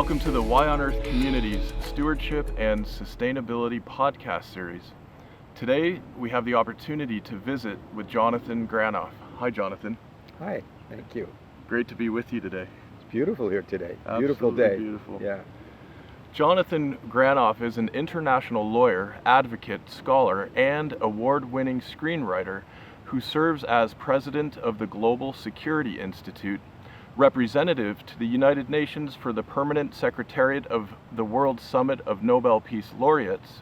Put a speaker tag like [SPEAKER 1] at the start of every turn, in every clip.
[SPEAKER 1] Welcome to the Why on Earth Community's Stewardship and Sustainability podcast series. Today, we have the opportunity to visit with Jonathan Granoff. Hi, Jonathan.
[SPEAKER 2] Hi, thank you.
[SPEAKER 1] Great to be with you today.
[SPEAKER 2] It's beautiful here today.
[SPEAKER 1] Absolutely
[SPEAKER 2] beautiful day.
[SPEAKER 1] Beautiful.
[SPEAKER 2] Yeah.
[SPEAKER 1] Jonathan Granoff is an international lawyer, advocate, scholar, and award-winning screenwriter who serves as president of the Global Security Institute, representative to the United Nations for the Permanent Secretariat of the World Summit of Nobel Peace Laureates,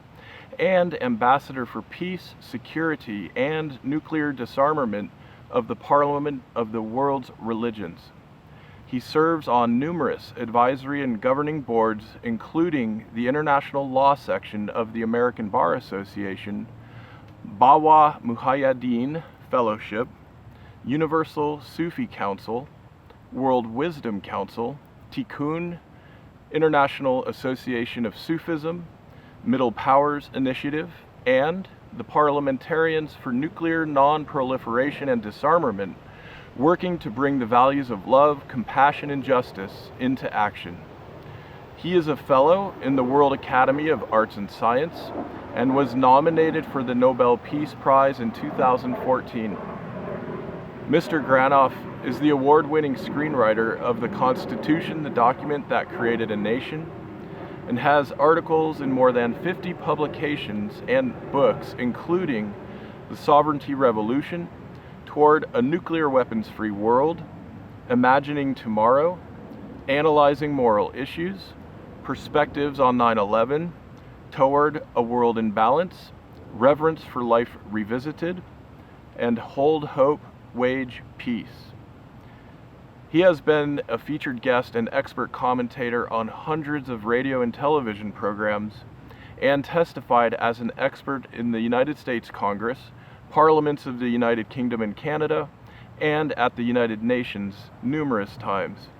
[SPEAKER 1] and ambassador for peace, security, and nuclear disarmament of the Parliament of the World's Religions. He serves on numerous advisory and governing boards, including the International Law Section of the American Bar Association, Bawa Muhaiyaddeen Fellowship, Universal Sufi Council, World Wisdom Council, Tikkun, International Association of Sufism, Middle Powers Initiative, and the Parliamentarians for Nuclear Nonproliferation and Disarmament, working to bring the values of love, compassion, and justice into action. He is a fellow in the World Academy of Arts and Science and was nominated for the Nobel Peace Prize in 2014. Mr. Granoff is the award-winning screenwriter of the Constitution, the document that created a nation, and has articles in more than 50 publications and books, including The Sovereignty Revolution, Toward a Nuclear Weapons-Free World, Imagining Tomorrow, Analyzing Moral Issues, Perspectives on 9/11, Toward a World in Balance, Reverence for Life Revisited, and Hold Hope, Wage Peace. He has been a featured guest and expert commentator on hundreds of radio and television programs and testified as an expert in the United States Congress, Parliaments of the United Kingdom and Canada, and at the United Nations numerous times.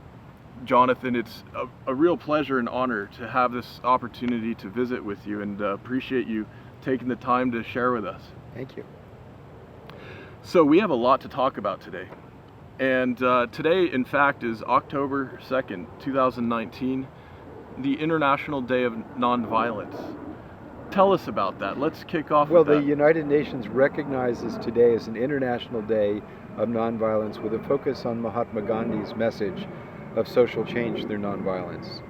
[SPEAKER 1] Jonathan, it's a real pleasure and honor to have this opportunity to visit with you, and appreciate you taking the time to share with us.
[SPEAKER 2] Thank you.
[SPEAKER 1] So we have a lot to talk about today. And today, in fact, is October 2nd, 2019, the International Day of Nonviolence. Tell us about that. Let's kick off
[SPEAKER 2] Well,
[SPEAKER 1] with that.
[SPEAKER 2] the United Nations recognizes today as an International Day of Nonviolence with a focus on Mahatma Gandhi's message of social change through nonviolence.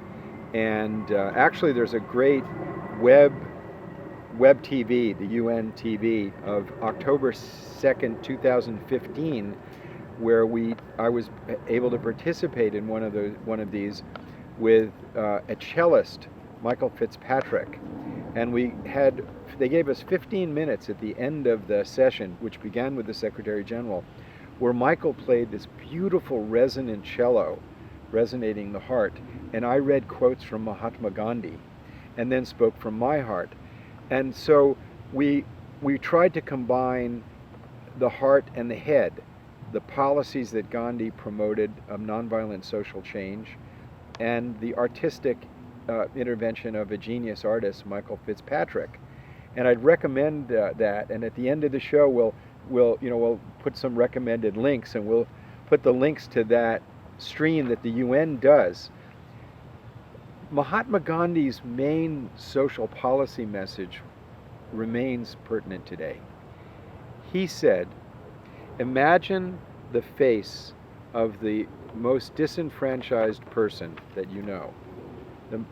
[SPEAKER 2] And actually, there's a great web TV, the UN TV, of October 2nd, 2015, where I was able to participate in one of these with a cellist, Michael Fitzpatrick, and they gave us 15 minutes at the end of the session, which began with the Secretary General, where Michael played this beautiful resonant cello, resonating the heart, and I read quotes from Mahatma Gandhi, and then spoke from my heart, and so we tried to combine the heart and the head, the policies that Gandhi promoted of nonviolent social change, and the artistic intervention of a genius artist, Michael Fitzpatrick. And I'd recommend that. And at the end of the show, we'll put some recommended links, and we'll put the links to that stream that the UN does. Mahatma Gandhi's main social policy message remains pertinent today. He said, imagine the face of the most disenfranchised person that you know,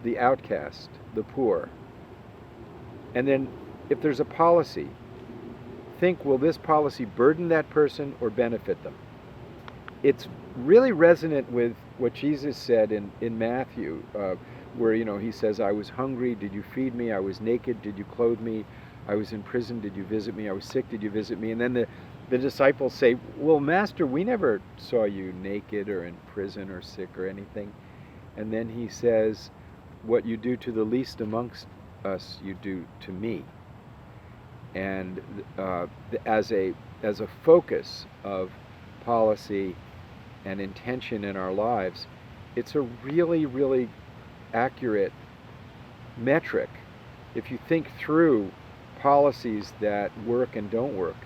[SPEAKER 2] the outcast, the poor. And then if there's a policy, think, will this policy burden that person or benefit them? It's really resonant with what Jesus said in Matthew, where he says, I was hungry, did you feed me? I was naked, did you clothe me? I was in prison, did you visit me? I was sick, did you visit me? And then the disciples say, well, Master, we never saw you naked or in prison or sick or anything. And then he says, what you do to the least amongst us, you do to me. And as a focus of policy and intention in our lives, it's a really, really accurate metric. If you think through policies that work and don't work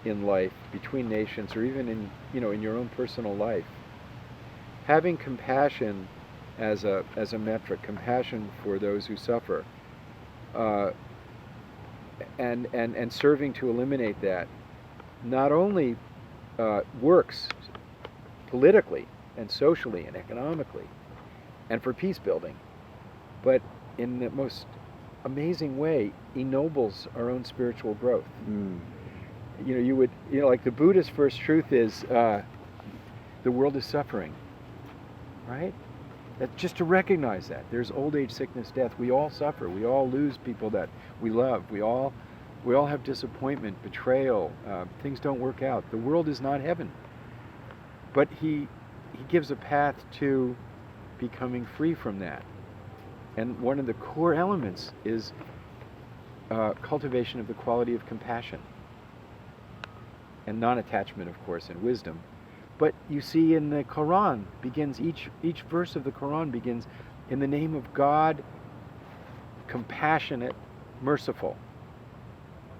[SPEAKER 2] in life, between nations, or even in your own personal life, having compassion as a metric, compassion for those who suffer, and serving to eliminate that, not only works politically and socially and economically and for peace building, but in the most amazing way ennobles our own spiritual growth. Like the Buddhist first truth is the world is suffering, right? That just to recognize that there's old age, sickness, death. We all suffer. We all lose people that we love. We all have disappointment, betrayal. Things don't work out. The world is not heaven, but he gives a path to becoming free from that. And one of the core elements is cultivation of the quality of compassion and non-attachment, of course, and wisdom. But you see in the Quran, each verse of the Quran begins, in the name of God, compassionate, merciful.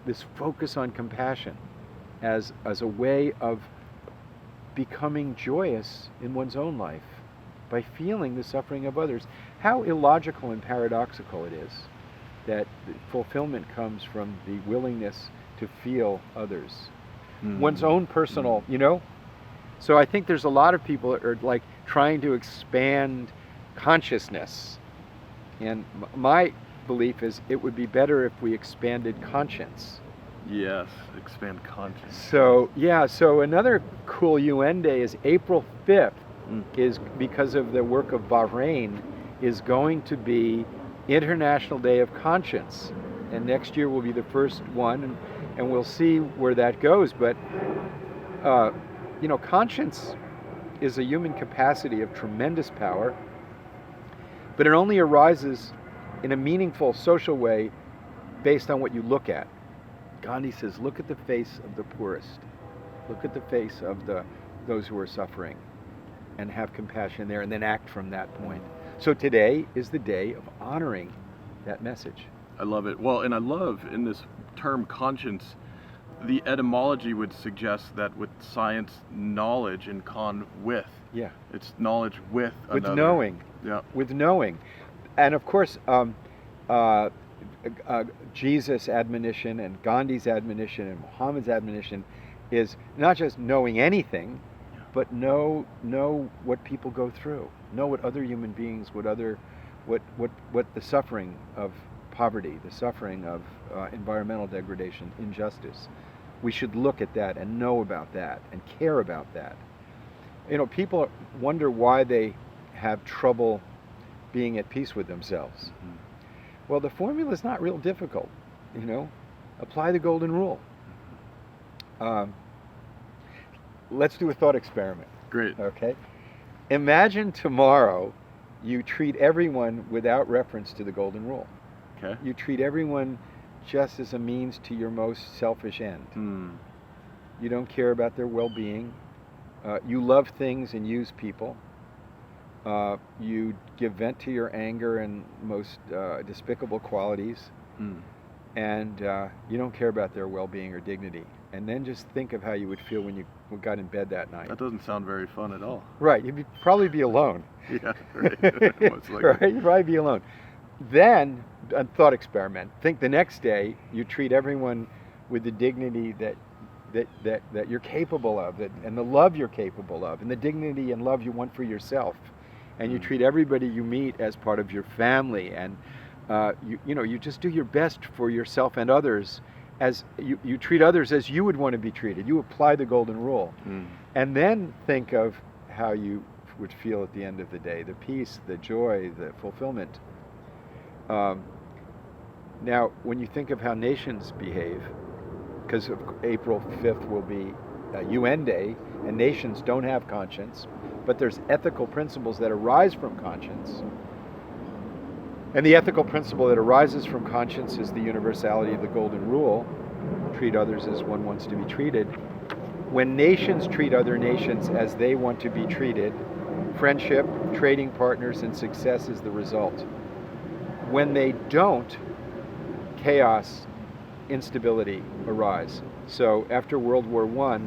[SPEAKER 2] This focus on compassion as a way of becoming joyous in one's own life by feeling the suffering of others. How illogical and paradoxical it is that fulfillment comes from the willingness to feel others. One's own personal, So I think there's a lot of people that are like trying to expand consciousness. And my belief is it would be better if we expanded conscience.
[SPEAKER 1] Yes, expand conscience.
[SPEAKER 2] So another cool UN day is April 5th, is because of the work of Bahrain, is going to be International Day of Conscience. And next year will be the first one, and we'll see where that goes. But, conscience is a human capacity of tremendous power, but it only arises in a meaningful social way based on what you look at. Gandhi says, look at the face of the poorest. Look at the face of those who are suffering and have compassion there, and then act from that point. So today is the day of honoring that message.
[SPEAKER 1] I love it. Well, and I love in this term conscience, the etymology would suggest that with science, knowledge, and with.
[SPEAKER 2] Yeah.
[SPEAKER 1] It's knowledge with another.
[SPEAKER 2] With knowing.
[SPEAKER 1] Yeah.
[SPEAKER 2] With knowing. And of course, Jesus' admonition and Gandhi's admonition and Muhammad's admonition is not just knowing anything, but know what people go through. Know what other human beings, what the suffering of poverty, the suffering of environmental degradation, injustice. We should look at that and know about that and care about that. People wonder why they have trouble being at peace with themselves. Well, the formula is not real difficult. Apply the golden rule. Let's do a thought experiment.
[SPEAKER 1] Great.
[SPEAKER 2] Okay. Imagine tomorrow you treat everyone without reference to the golden rule.
[SPEAKER 1] Okay.
[SPEAKER 2] You treat everyone just as a means to your most selfish end. You don't care about their well-being. You love things and use people. You give vent to your anger and most despicable qualities. And you don't care about their well-being or dignity. And then just think of how you would feel when you got in bed that night.
[SPEAKER 1] That doesn't sound very fun at all.
[SPEAKER 2] Right, you'd probably be alone.
[SPEAKER 1] Yeah, right. Most likely.
[SPEAKER 2] Right, you'd probably be alone. Then, a thought experiment. Think the next day you treat everyone with the dignity that you're capable of, and the love you're capable of, and the dignity and love you want for yourself. And you treat everybody you meet as part of your family, and you just do your best for yourself and others, as you treat others as you would want to be treated. You apply the golden rule. And then think of how you would feel at the end of the day, the peace, the joy, the fulfillment. Now, when you think of how nations behave, because April 5th will be a UN Day, and nations don't have conscience, but there's ethical principles that arise from conscience. And the ethical principle that arises from conscience is the universality of the golden rule. Treat others as one wants to be treated. When nations treat other nations as they want to be treated, friendship, trading partners, and success is the result. When they don't, chaos, instability arise. So after World War I,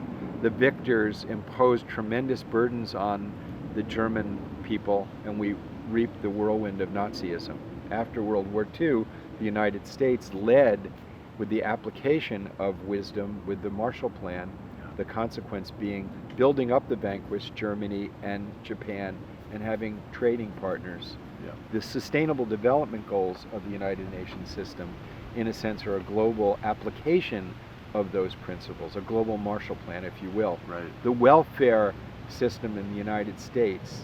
[SPEAKER 2] the victors imposed tremendous burdens on the German people, and we reaped the whirlwind of Nazism. After World War II, the United States led with the application of wisdom with the Marshall Plan, the consequence being building up the vanquished Germany and Japan and having trading partners.
[SPEAKER 1] Yeah.
[SPEAKER 2] The Sustainable Development Goals of the United Nations system, in a sense, are a global application of those principles, a global Marshall Plan, if you will.
[SPEAKER 1] Right.
[SPEAKER 2] The welfare system in the United States,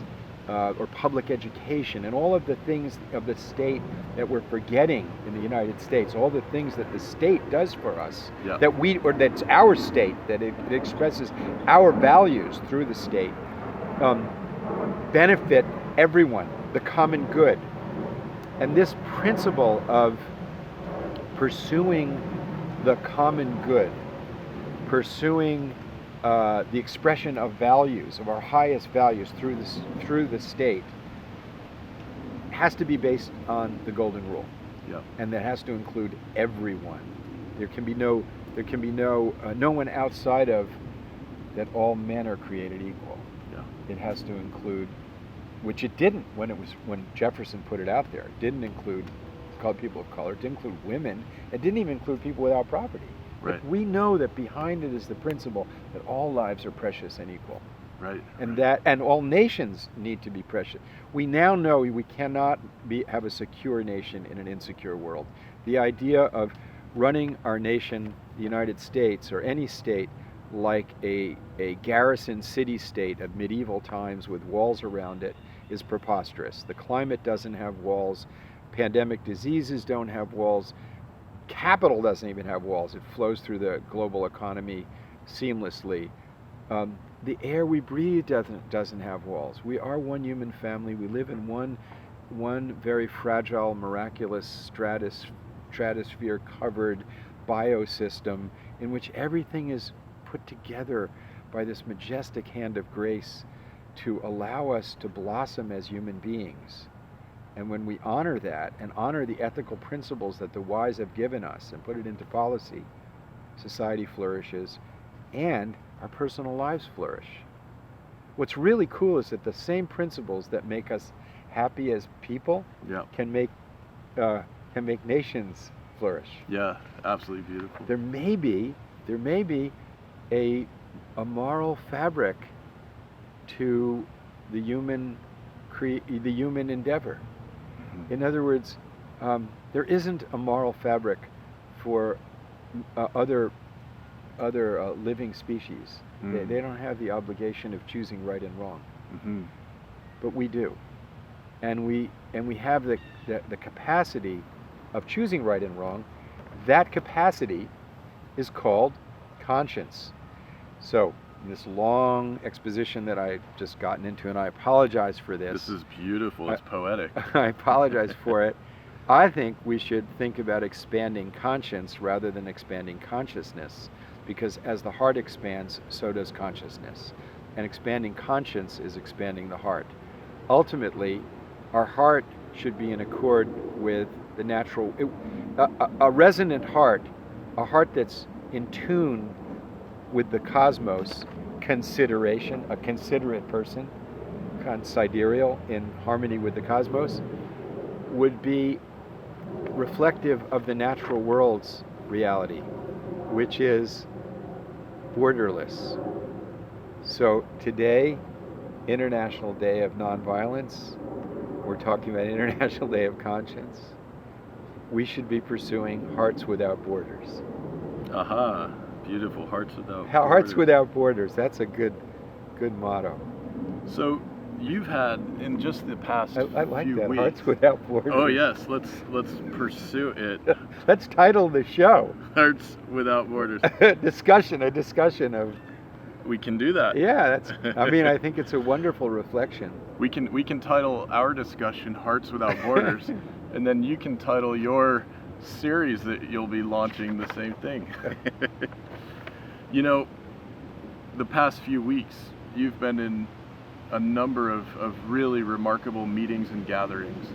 [SPEAKER 2] or public education, and all of the things of the state that we're forgetting in the United States, all the things that the state does for us,
[SPEAKER 1] Yeah.
[SPEAKER 2] or that's our state, that it expresses our values through the state, benefit everyone, the common good. And this principle of pursuing the common good, pursuing the expression of values, of our highest values through the state, has to be based on the golden rule.
[SPEAKER 1] Yeah.
[SPEAKER 2] And that has to include everyone. There can be no one outside of that all men are created equal.
[SPEAKER 1] Yeah.
[SPEAKER 2] It has to include, which it didn't when Jefferson put it out there. It didn't include called people of color. It didn't include women. It didn't even include people without property.
[SPEAKER 1] Right.
[SPEAKER 2] But we know that behind it is the principle that all lives are precious and equal.
[SPEAKER 1] Right.
[SPEAKER 2] And all nations need to be precious. We now know we cannot have a secure nation in an insecure world. The idea of running our nation, the United States or any state, like a garrison city-state of medieval times with walls around it is preposterous. The climate doesn't have walls. Pandemic diseases don't have walls. Capital doesn't even have walls. It flows through the global economy seamlessly. The air we breathe doesn't have walls. We are one human family. We live in one very fragile, miraculous stratosphere-covered biosystem in which everything is put together by this majestic hand of grace to allow us to blossom as human beings. And when we honor that and honor the ethical principles that the wise have given us and put it into policy, society flourishes and our personal lives flourish. What's really cool is that the same principles that make us happy as people
[SPEAKER 1] Yeah.
[SPEAKER 2] can make nations flourish.
[SPEAKER 1] Yeah, absolutely beautiful.
[SPEAKER 2] There may be a moral fabric to the human endeavor. In other words, there isn't a moral fabric for other living species. They don't have the obligation of choosing right and wrong, but we do, and we have the capacity of choosing right and wrong. That capacity is called conscience. So, this long exposition that I've just gotten into, and I apologize for this.
[SPEAKER 1] This is beautiful. It's poetic.
[SPEAKER 2] I apologize for it. I think we should think about expanding conscience rather than expanding consciousness, because as the heart expands, so does consciousness. And expanding conscience is expanding the heart. Ultimately, our heart should be in accord with the natural, a resonant heart, a heart that's in tune with the cosmos, consideration, a considerate person, sidereal, in harmony with the cosmos, would be reflective of the natural world's reality, which is borderless. So today, International Day of Nonviolence, we're talking about International Day of Conscience. We should be pursuing hearts without borders.
[SPEAKER 1] Aha. Beautiful. Hearts without
[SPEAKER 2] Hearts
[SPEAKER 1] borders.
[SPEAKER 2] without borders. That's a good motto.
[SPEAKER 1] So you've had in just the past
[SPEAKER 2] I like
[SPEAKER 1] few
[SPEAKER 2] that.
[SPEAKER 1] weeks.
[SPEAKER 2] Hearts without borders.
[SPEAKER 1] Oh yes, let's pursue it.
[SPEAKER 2] Let's title the show.
[SPEAKER 1] Hearts without borders.
[SPEAKER 2] A discussion of.
[SPEAKER 1] We can do that.
[SPEAKER 2] Yeah, I think it's a wonderful reflection.
[SPEAKER 1] We can title our discussion Hearts Without Borders, and then you can title your series that you'll be launching the same thing. You know, the past few weeks, you've been in a number of really remarkable meetings and gatherings.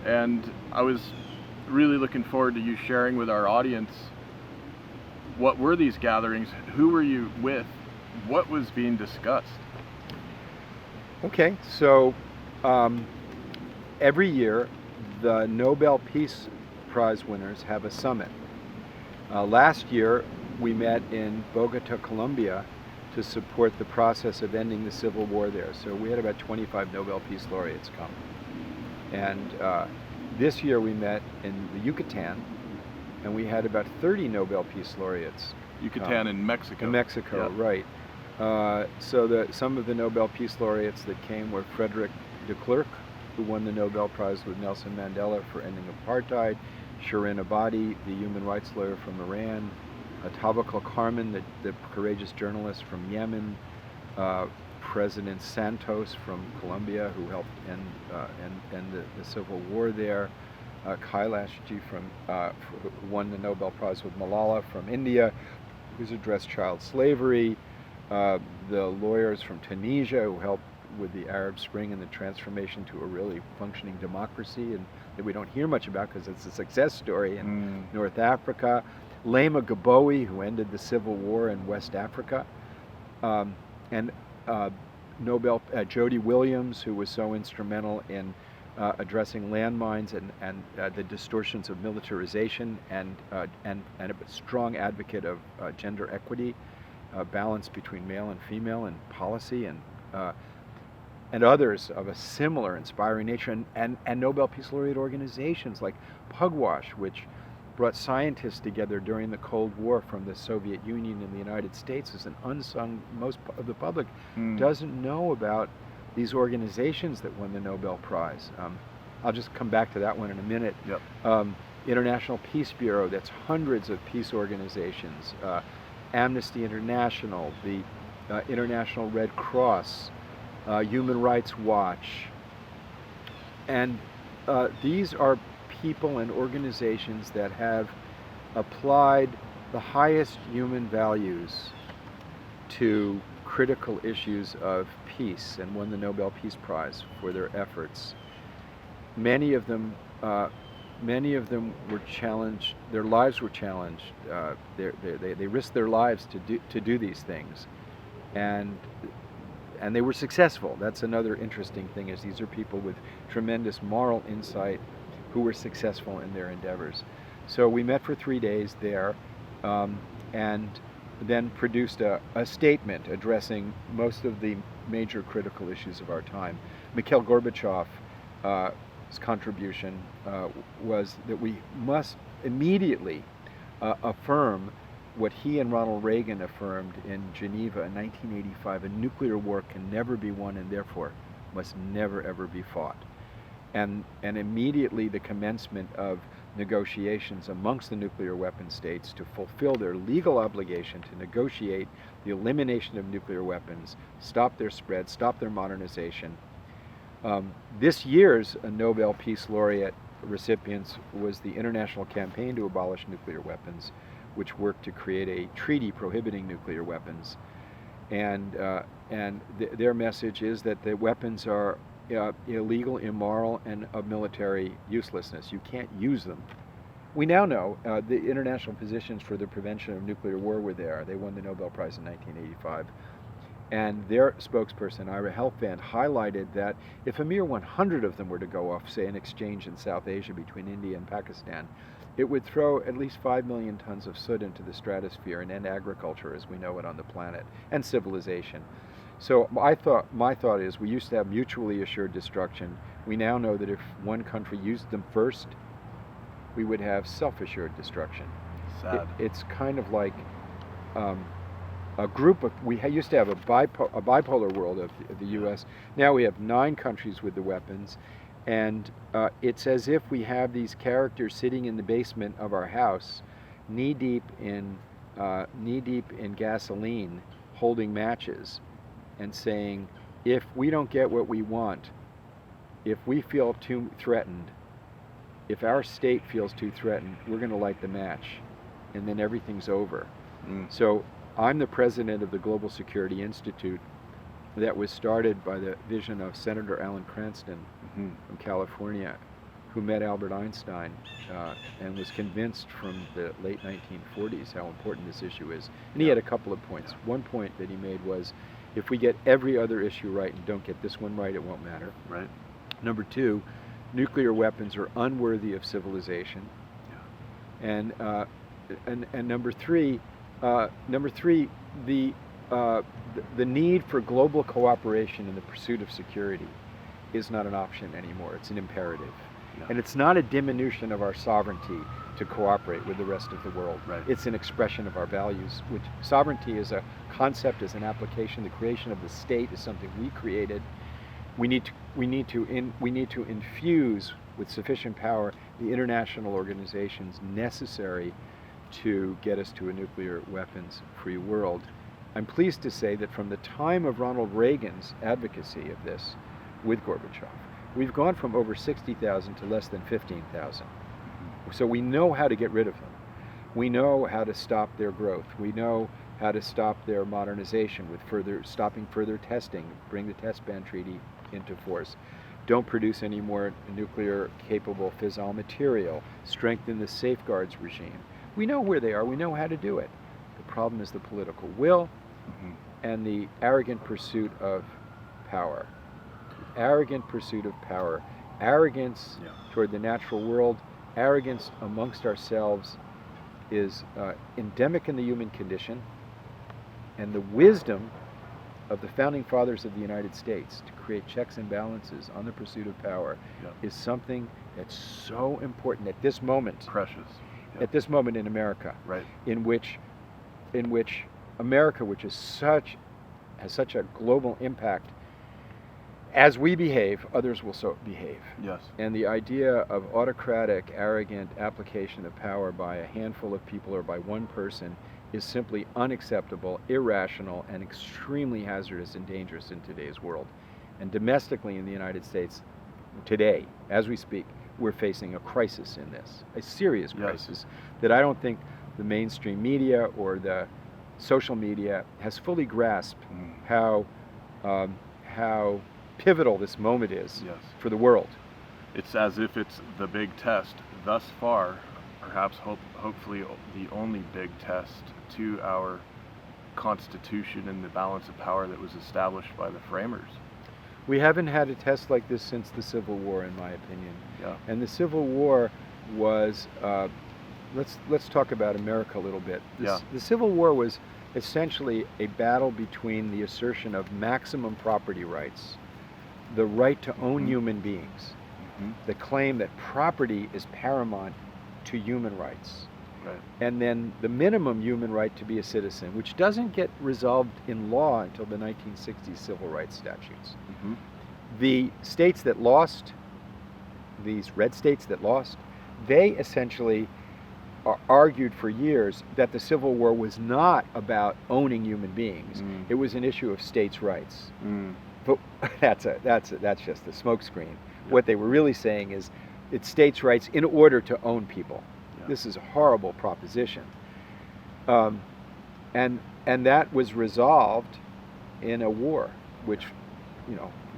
[SPEAKER 1] And I was really looking forward to you sharing with our audience what were these gatherings, who were you with, what was being discussed?
[SPEAKER 2] Okay, so every year, the Nobel Peace Prize winners have a summit. Last year, we met in Bogota, Colombia, to support the process of ending the civil war there. So we had about 25 Nobel Peace Laureates come. And this year we met in the Yucatan, and we had about 30 Nobel Peace Laureates.
[SPEAKER 1] Yucatan in Mexico.
[SPEAKER 2] In Mexico, yeah. Right. So some of the Nobel Peace Laureates that came were Frederick de Klerk, who won the Nobel Prize with Nelson Mandela for ending apartheid, Shirin Ebadi, the human rights lawyer from Iran, Tawakkol Karman, the courageous journalist from Yemen, President Santos from Colombia, who helped end the civil war there, Kailashji who won the Nobel Prize with Malala from India, who's addressed child slavery, the lawyers from Tunisia who helped with the Arab Spring and the transformation to a really functioning democracy, and that we don't hear much about because it's a success story in North Africa. Lema Gabowi, who ended the civil war in West Africa, and Jody Williams, who was so instrumental in addressing landmines and the distortions of militarization, and a strong advocate of gender equity, balance between male and female in policy, and others of a similar inspiring nature, and Nobel Peace Laureate organizations like Pugwash, which brought scientists together during the Cold War from the Soviet Union and the United States, is an unsung. Most of the public doesn't know about these organizations that won the Nobel Prize. I'll just come back to that one in a minute.
[SPEAKER 1] Yep.
[SPEAKER 2] International Peace Bureau, that's hundreds of peace organizations. Amnesty International, the International Red Cross, Human Rights Watch. And these are people and organizations that have applied the highest human values to critical issues of peace and won the Nobel Peace Prize for their efforts. Many of them were challenged. Their lives were challenged. They risked their lives to do these things, and they were successful. That's another interesting thing, is these are people with tremendous moral insight who were successful in their endeavors. So we met for 3 days there, and then produced a statement addressing most of the major critical issues of our time. Mikhail Gorbachev, his contribution was that we must immediately affirm what he and Ronald Reagan affirmed in Geneva in 1985: a nuclear war can never be won and therefore must never ever be fought. And immediately the commencement of negotiations amongst the nuclear weapon states to fulfill their legal obligation to negotiate the elimination of nuclear weapons, stop their spread, stop their modernization. This year's Nobel Peace Laureate recipients was the International Campaign to Abolish Nuclear Weapons, which worked to create a treaty prohibiting nuclear weapons. And their message is that the weapons are illegal, immoral, and of military uselessness. You can't use them. We now know the international positions for the prevention of nuclear war were there. They won the Nobel Prize in 1985. And their spokesperson, Ira Helfand, highlighted that if a mere 100 of them were to go off, say, an exchange in South Asia between India and Pakistan, it would throw at least 5 million tons of soot into the stratosphere and end agriculture as we know it on the planet, and civilization. So my thought is, we used to have mutually assured destruction. We now know that if one country used them first, we would have self-assured destruction.
[SPEAKER 1] Sad.
[SPEAKER 2] It's kind of like a group of, we used to have a bipolar world of the U.S. Now we have 9 countries with the weapons, and it's as if we have these characters sitting in the basement of our house, knee-deep in gasoline, holding matches, and saying, if we don't get what we want, if we feel too threatened, if our state feels too threatened, we're going to light the match, and then everything's over. So I'm the president of the Global Security Institute that was started by the vision of Senator Alan Cranston from California, who met Albert Einstein and was convinced from the late 1940s how important this issue is. And he had a couple of points. One point that he made was, if we get every other issue right and don't get this one right, it won't matter.
[SPEAKER 1] Right.
[SPEAKER 2] Number 2, nuclear weapons are unworthy of civilization. And number three, the need for global cooperation in the pursuit of security is not an option anymore. It's an imperative.
[SPEAKER 1] Yeah.
[SPEAKER 2] And it's not a diminution of our sovereignty to cooperate with the rest of the world.
[SPEAKER 1] Right.
[SPEAKER 2] It's an expression of our values, which sovereignty is a concept, is an application. The creation of the state is something we created. We need to infuse with sufficient power the international organizations necessary to get us to a nuclear weapons-free world. I'm pleased to say that from the time of Ronald Reagan's advocacy of this with Gorbachev, we've gone from over 60,000 to less than 15,000. So we know how to get rid of them. We know how to stop their growth. We know how to stop their modernization with stopping further testing, bring the test ban treaty into force. Don't produce any more nuclear-capable fissile material. Strengthen the safeguards regime. We know where they are. We know how to do it. The problem is the political will and the arrogant pursuit of power. Arrogant pursuit of power. Arrogance toward the natural world. Arrogance amongst ourselves is endemic in the human condition, and the wisdom of the founding fathers of the United States to create checks and balances on the pursuit of power is something that's so important at this moment.
[SPEAKER 1] Precious.
[SPEAKER 2] At this moment in America,
[SPEAKER 1] Right.
[SPEAKER 2] in which America, which has such a global impact, as we behave, others will so behave.
[SPEAKER 1] Yes.
[SPEAKER 2] And the idea of autocratic, arrogant application of power by a handful of people or by one person is simply unacceptable, irrational, and extremely hazardous and dangerous in today's world. And domestically in the United States, today, as we speak, we're facing a crisis in this, a serious crisis that I don't think the mainstream media or the social media has fully grasped how pivotal this moment is for the world.
[SPEAKER 1] It's as if it's the big test thus far, perhaps hopefully the only big test to our Constitution and the balance of power that was established by the framers.
[SPEAKER 2] We haven't had a test like this since the Civil War, in my opinion.
[SPEAKER 1] Yeah.
[SPEAKER 2] And the Civil War was, let's talk about America a little bit. The Civil War was essentially a battle between the assertion of maximum property rights, the right to own human beings, the claim that property is paramount to human rights, and then the minimum human right to be a citizen, which doesn't get resolved in law until the 1960s civil rights statutes. The states that lost, these red states that lost, they essentially argued for years that the Civil War was not about owning human beings. It was an issue of states' rights. But that's just the smokescreen. What they were really saying is it's states' rights in order to own people. This is a horrible proposition. And that was resolved in a war, which,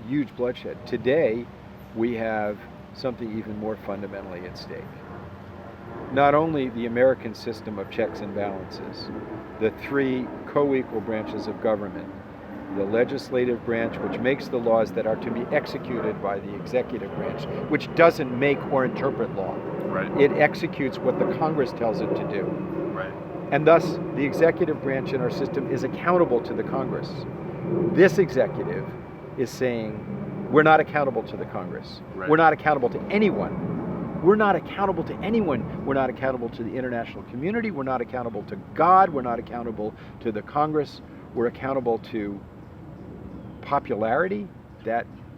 [SPEAKER 2] huge bloodshed. Today, we have something even more fundamentally at stake. Not only the American system of checks and balances, the three co-equal branches of government, the legislative branch, which makes the laws that are to be executed by the executive branch, which doesn't make or interpret law. It executes what the Congress tells it to do. And thus, the executive branch in our system is accountable to the Congress. This executive is saying, we're not accountable to the Congress. We're not accountable to anyone. We're not accountable to anyone. We're not accountable to the international community. We're not accountable to God. We're not accountable to the Congress. We're accountable to popularity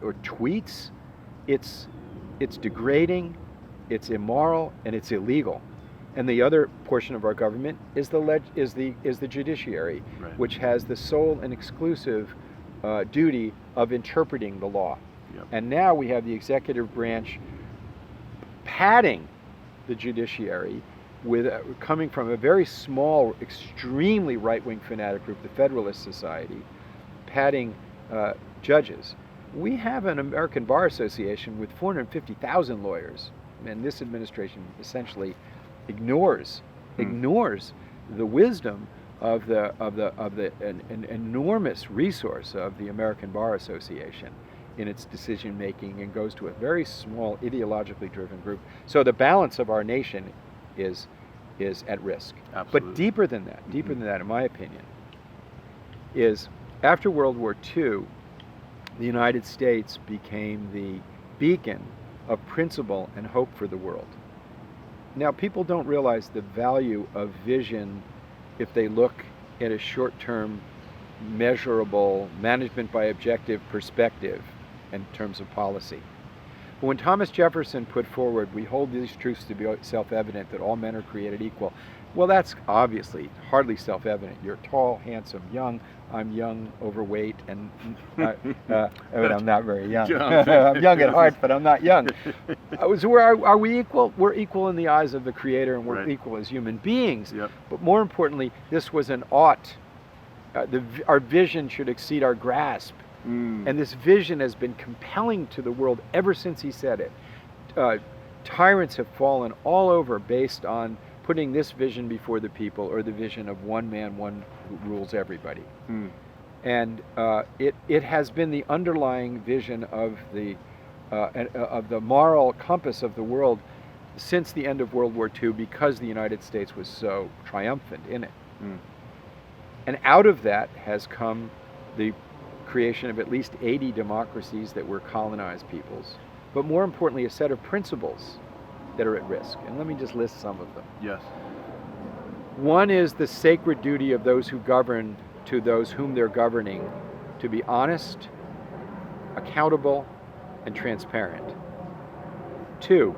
[SPEAKER 2] or tweets. It's degrading, it's immoral, and it's illegal. And the other portion of our government is the judiciary, which has the sole and exclusive duty of interpreting the law. And now we have the executive branch padding the judiciary with coming from a very small, extremely right-wing fanatic group, the Federalist Society, padding judges. We have an American Bar Association with 450,000 lawyers, and this administration essentially ignores the wisdom of the an enormous resource of the American Bar Association, in its decision making and goes to a very small ideologically driven group. So the balance of our nation is at risk.
[SPEAKER 1] Absolutely.
[SPEAKER 2] But deeper than that, in my opinion, is after World War II, the United States became the beacon of principle and hope for the world. Now, people don't realize the value of vision if they look at a short-term, measurable, management by objective perspective in terms of policy. But when Thomas Jefferson put forward, we hold these truths to be self-evident, that all men are created equal, well, that's obviously hardly self-evident. You're tall, handsome, young. I'm young, overweight, and I'm not very young. I'm young at heart, but I'm not young. So are we equal? We're equal in the eyes of the Creator, and we're equal as human beings.
[SPEAKER 1] Yep.
[SPEAKER 2] But more importantly, this was an ought. Our vision should exceed our grasp. And this vision has been compelling to the world ever since he said it. Tyrants have fallen all over based on putting this vision before the people, or the vision of one man, one who rules everybody. And it has been the underlying vision of the moral compass of the world since the end of World War II, because the United States was so triumphant in it. And out of that has come the creation of at least 80 democracies that were colonized peoples, but more importantly, a set of principles that are at risk. And let me just list some of them.
[SPEAKER 1] Yes.
[SPEAKER 2] One is the sacred duty of those who govern to those whom they're governing to be honest, accountable, and transparent. Two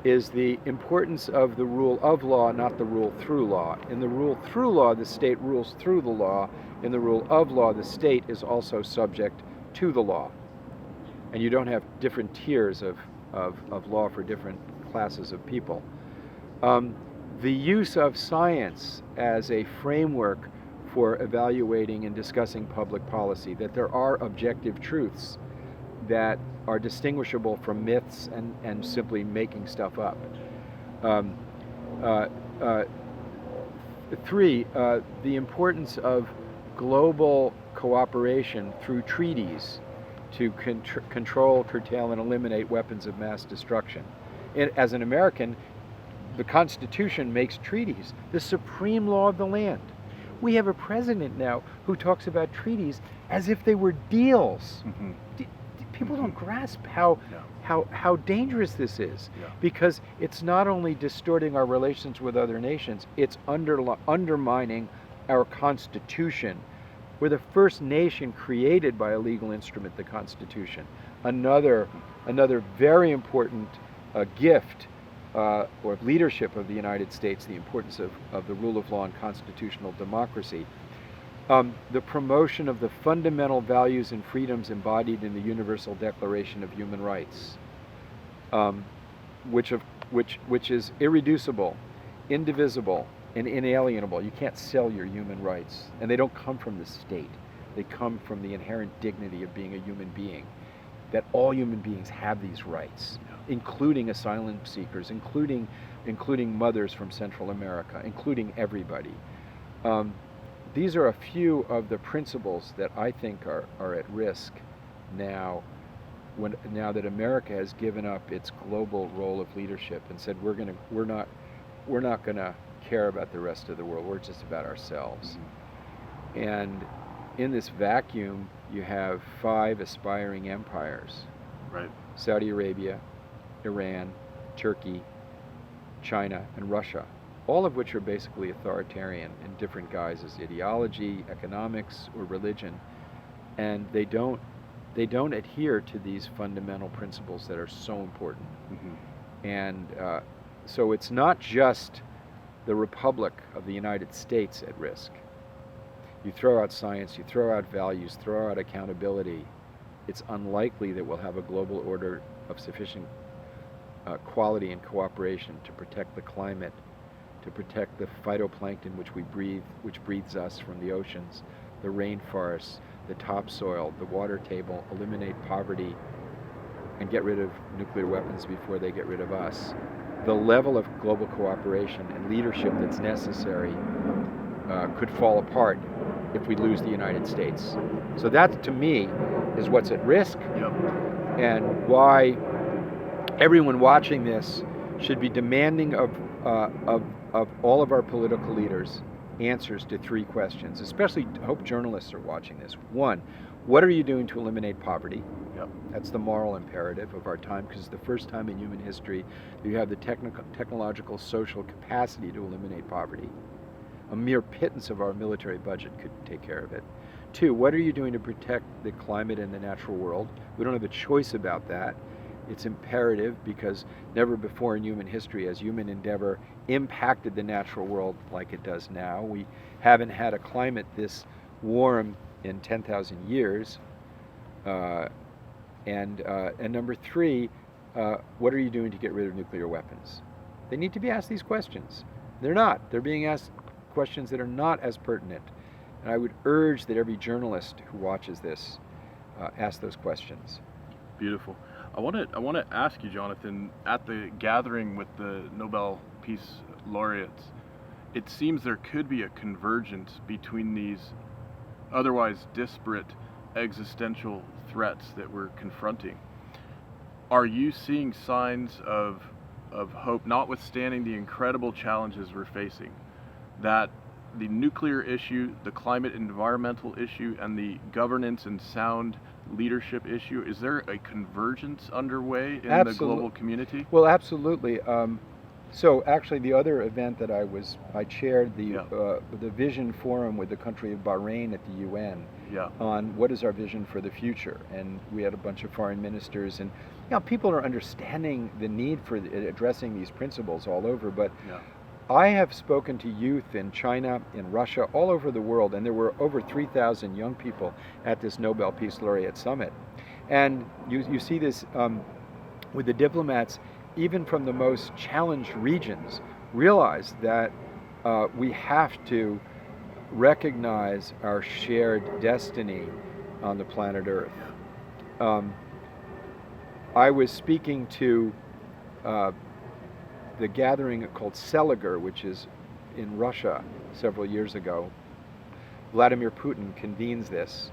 [SPEAKER 2] is the importance of the rule of law, not the rule through law. In the rule through law, the state rules through the law. In the rule of law, the state is also subject to the law. And you don't have different tiers of law for different classes of people. The use of science as a framework for evaluating and discussing public policy, that there are objective truths that are distinguishable from myths and simply making stuff up. Three, the importance of global cooperation through treaties to control, curtail, and eliminate weapons of mass destruction. As an American, the Constitution makes treaties the supreme law of the land. We have a president now who talks about treaties as if they were deals. People don't grasp how dangerous this is, because it's not only distorting our relations with other nations, it's undermining our Constitution. We're the first nation created by a legal instrument, the Constitution. Another very important gift or leadership of the United States, the importance of the rule of law and constitutional democracy. The promotion of the fundamental values and freedoms embodied in the Universal Declaration of Human Rights, which is irreducible, indivisible, and inalienable. You can't sell your human rights, and they don't come from the state. They come from the inherent dignity of being a human being, that all human beings have these rights, including asylum seekers, including mothers from Central America, including everybody. These are a few of the principles that I think are at risk now, now that America has given up its global role of leadership and said we're not gonna care about the rest of the world. We're just about ourselves. And in this vacuum, you have 5 aspiring empires: Saudi Arabia, Iran, Turkey, China, and Russia, all of which are basically authoritarian in different guises: ideology, economics, or religion. And they don't adhere to these fundamental principles that are so important. And so it's not just the Republic of the United States at risk. You throw out science, you throw out values, throw out accountability, it's unlikely that we'll have a global order of sufficient quality and cooperation to protect the climate, to protect the phytoplankton which we breathe, which breathes us from the oceans, the rainforests, the topsoil, the water table, eliminate poverty, and get rid of nuclear weapons before they get rid of us. The level of global cooperation and leadership that's necessary could fall apart if we lose the United States. So that, to me, is what's at risk,
[SPEAKER 1] Yep.
[SPEAKER 2] and why everyone watching this should be demanding of all of our political leaders answers to three questions. Especially, I hope journalists are watching this. One, what are you doing to eliminate poverty?
[SPEAKER 1] Yep.
[SPEAKER 2] That's the moral imperative of our time, because it's the first time in human history you have the technological, social capacity to eliminate poverty. A mere pittance of our military budget could take care of it. Two, what are you doing to protect the climate and the natural world? We don't have a choice about that. It's imperative, because never before in human history has human endeavor impacted the natural world like it does now. We haven't had a climate this warm in 10,000 years. And number three, what are you doing to get rid of nuclear weapons? They need to be asked these questions. They're not. They're being asked questions that are not as pertinent. And I would urge that every journalist who watches this ask those questions.
[SPEAKER 1] Beautiful. I want to ask you, Jonathan, at the gathering with the Nobel Peace Laureates, it seems there could be a convergence between these otherwise disparate existential threats that we're confronting. Are you seeing signs of hope, notwithstanding the incredible challenges we're facing, that the nuclear issue, the climate and environmental issue, and the governance and sound leadership issue, is there a convergence underway in the global community?
[SPEAKER 2] Well, absolutely. So actually, the other event that I chaired the Vision Forum with the country of Bahrain at the UN on what is our vision for the future, and we had a bunch of foreign ministers, and people are understanding the need for addressing these principles all over. But I have spoken to youth in China, in Russia, all over the world, and there were over 3,000 young people at this Nobel Peace Laureate Summit. And you see this with the diplomats, even from the most challenged regions, realize that we have to recognize our shared destiny on the planet Earth. I was speaking to the gathering called Seliger, which is in Russia several years ago. Vladimir Putin convenes this.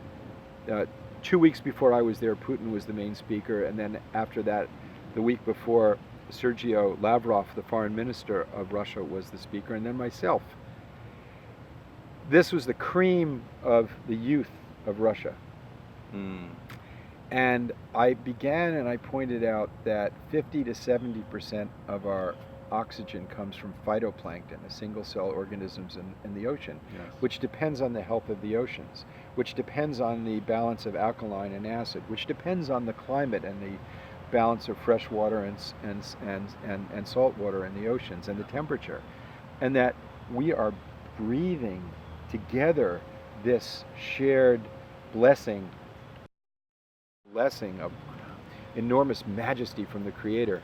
[SPEAKER 2] 2 weeks before I was there, Putin was the main speaker, and then after that, the week before, Sergei Lavrov, the foreign minister of Russia, was the speaker, and then myself. This was the cream of the youth of Russia. And I began and I pointed out that 50 to 70% of our oxygen comes from phytoplankton, the single-cell organisms in the ocean, which depends on the health of the oceans, which depends on the balance of alkaline and acid, which depends on the climate and the balance of fresh water and salt water in the oceans, and the temperature. And that we are breathing together this shared blessing of enormous majesty from the Creator,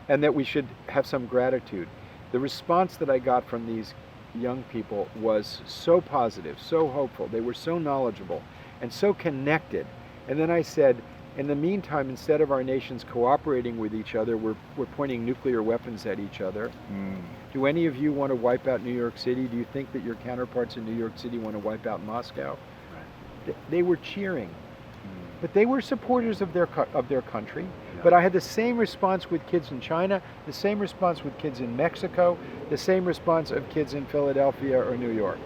[SPEAKER 2] and that we should have some gratitude. The response that I got from these young people was so positive, so hopeful. They were so knowledgeable and so connected. And then I said, in the meantime, instead of our nations cooperating with each other, we're pointing nuclear weapons at each other. Do any of you want to wipe out New York City? Do you think that your counterparts in New York City want to wipe out Moscow? They were cheering. But they were supporters of their country. But I had the same response with kids in China, the same response with kids in Mexico, the same response of kids in Philadelphia or New York.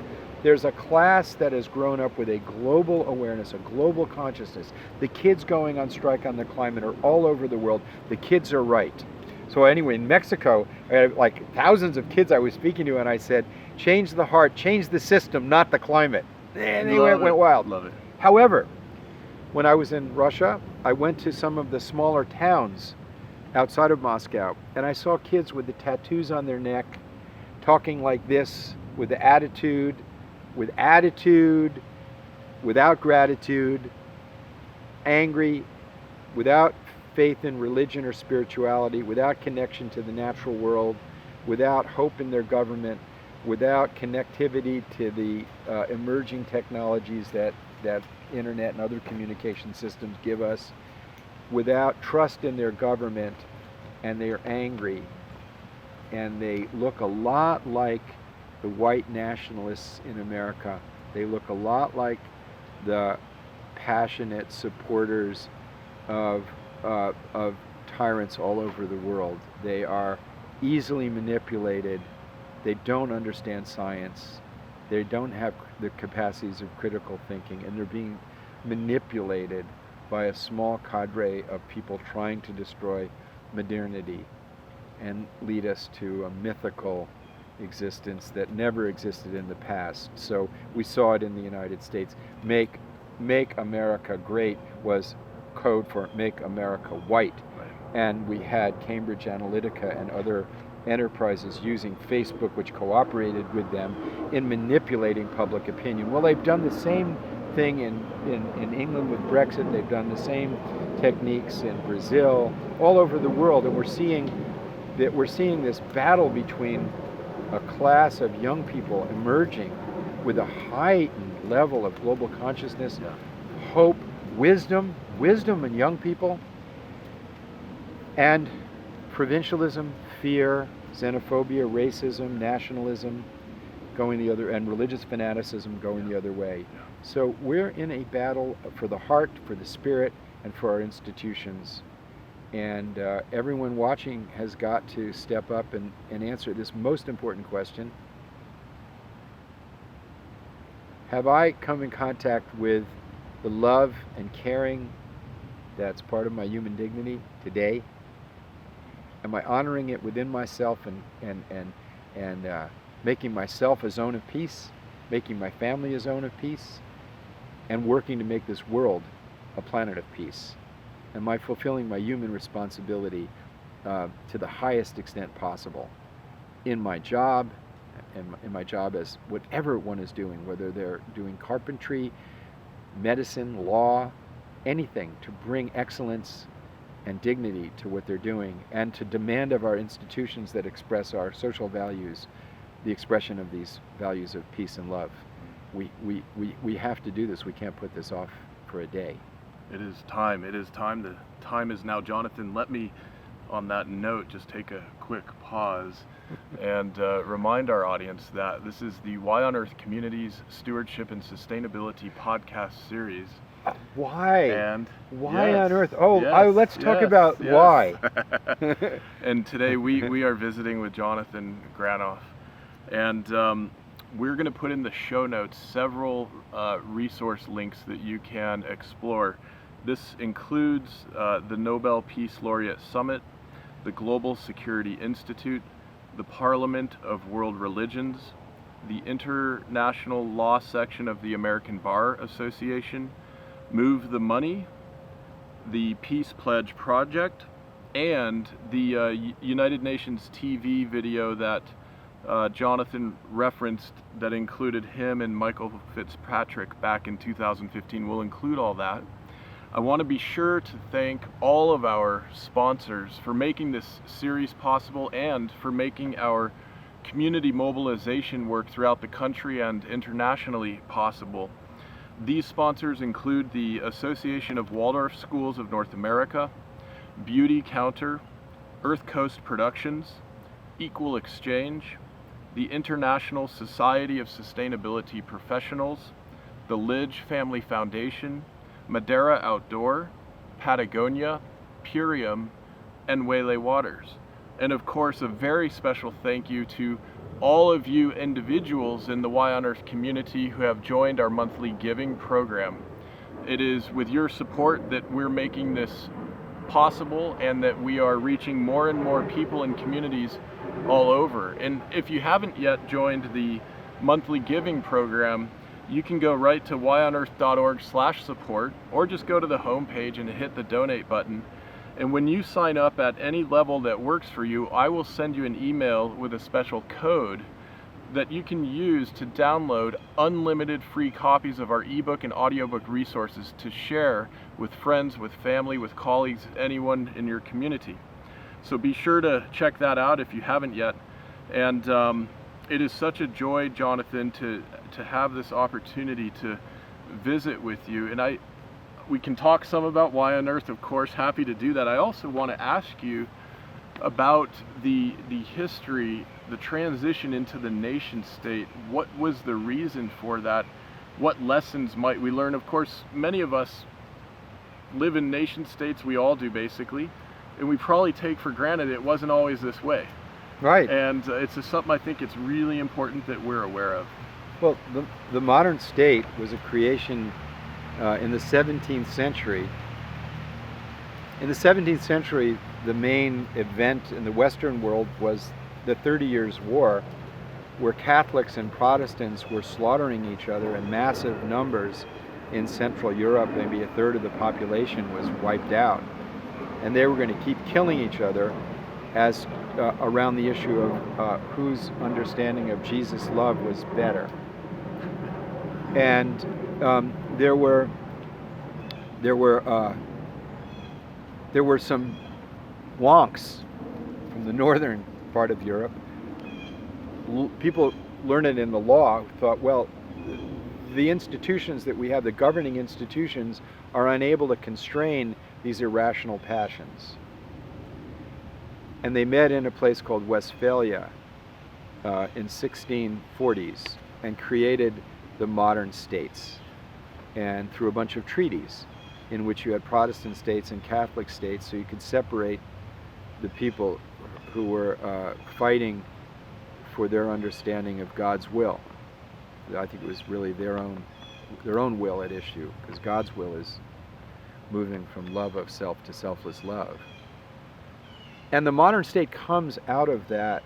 [SPEAKER 2] There's a class that has grown up with a global awareness, a global consciousness. The kids going on strike on the climate are all over the world. The kids are right. So anyway, in Mexico, I had like thousands of kids I was speaking to, and I said, change the heart, change the system, not the climate. And they went wild.
[SPEAKER 1] Love it.
[SPEAKER 2] However, when I was in Russia, I went to some of the smaller towns outside of Moscow, and I saw kids with the tattoos on their neck, talking like this, with attitude, without gratitude, angry, without faith in religion or spirituality, without connection to the natural world, without hope in their government, without connectivity to the emerging technologies that internet and other communication systems give us, without trust in their government, and they're angry, and they look a lot like the white nationalists in America. They look a lot like the passionate supporters of tyrants all over the world. They are easily manipulated. They don't understand science. They don't have the capacities of critical thinking, and they're being manipulated by a small cadre of people trying to destroy modernity and lead us to a mythical existence that never existed in the past. So we saw it in the United States. Make America great was code for make America white.
[SPEAKER 1] Right.
[SPEAKER 2] And we had Cambridge Analytica and other enterprises using Facebook, which cooperated with them in manipulating public opinion. Well, they've done the same thing in England with Brexit. They've done the same techniques in Brazil, all over the world, and we're seeing this battle between a class of young people emerging with a heightened level of global consciousness, hope, wisdom in young people, and provincialism, fear, xenophobia, racism, nationalism going the other, and religious fanaticism going the other way. So we're in a battle for the heart, for the spirit, and for our institutions. And everyone watching has got to step up and answer this most important question. Have I come in contact with the love and caring that's part of my human dignity today? Am I honoring it within myself and making myself a zone of peace, making my family a zone of peace, and working to make this world a planet of peace? Am I fulfilling my human responsibility to the highest extent possible in my job, in my job as whatever one is doing, whether they're doing carpentry, medicine, law, anything to bring excellence and dignity to what they're doing, and to demand of our institutions that express our social values, the expression of these values of peace and love. We have to do this. We can't put this off for a day.
[SPEAKER 1] It is time. It is time. The time is now. Jonathan, let me, on that note, just take a quick pause and remind our audience that this is the Why on Earth Communities Stewardship and Sustainability podcast series.
[SPEAKER 2] Why?
[SPEAKER 1] And
[SPEAKER 2] why
[SPEAKER 1] yes,
[SPEAKER 2] on earth? Oh,
[SPEAKER 1] yes,
[SPEAKER 2] let's talk
[SPEAKER 1] yes,
[SPEAKER 2] about
[SPEAKER 1] yes.
[SPEAKER 2] why.
[SPEAKER 1] And today we are visiting with Jonathan Granoff. And we're going to put in the show notes several resource links that you can explore. This includes the Nobel Peace Laureate Summit, the Global Security Institute, the Parliament of World Religions, the International Law Section of the American Bar Association, Move the Money, the Peace Pledge Project, and the United Nations TV video that Jonathan referenced that included him and Michael Fitzpatrick back in 2015. We'll include all that. I want to be sure to thank all of our sponsors for making this series possible and for making our community mobilization work throughout the country and internationally possible. These sponsors include the Association of Waldorf Schools of North America, Beauty Counter, Earth Coast Productions, Equal Exchange, the International Society of Sustainability Professionals, the Lidge Family Foundation, Madeira Outdoor, Patagonia, Purium, and Waylay Waters. And of course, a very special thank you to all of you individuals in the Why on Earth community who have joined our monthly giving program. It is with your support that we're making this possible and that we are reaching more and more people and communities all over. And if you haven't yet joined the monthly giving program, you can go right to whyonearth.org/support, or just go to the homepage and hit the donate button. And when you sign up at any level that works for you, I will send you an email with a special code that you can use to download unlimited free copies of our ebook and audiobook resources to share with friends, with family, with colleagues, anyone in your community. So be sure to check that out if you haven't yet. And it is such a joy, Jonathan, to have this opportunity to visit with you. And we can talk some about Why on Earth, of course, happy to do that. I also want to ask you about the history, the transition into the nation state. What was the reason for that? what lessons might we learn? Of course, many of us live in nation states, we all do basically, and we probably take for granted it wasn't always this way.
[SPEAKER 2] Right.
[SPEAKER 1] And it's something I think it's really important that we're aware of.
[SPEAKER 2] Well, the modern state was a creation in the 17th century. In the 17th century, the main event in the Western world was the 30 Years' War, where Catholics and Protestants were slaughtering each other in massive numbers in Central Europe. Maybe a third of the population was wiped out. And they were going to keep killing each other as around the issue of whose understanding of Jesus' love was better. And there were some wonks from the northern part of Europe. People learned in the law thought, well, the institutions that we have, the governing institutions, are unable to constrain these irrational passions. And they met in a place called Westphalia in 1640s and created the modern states, and through a bunch of treaties in which you had Protestant states and Catholic states, so you could separate the people who were fighting for their understanding of God's will. I think it was really their own will at issue, because God's will is moving from love of self to selfless love. And the modern state comes out of that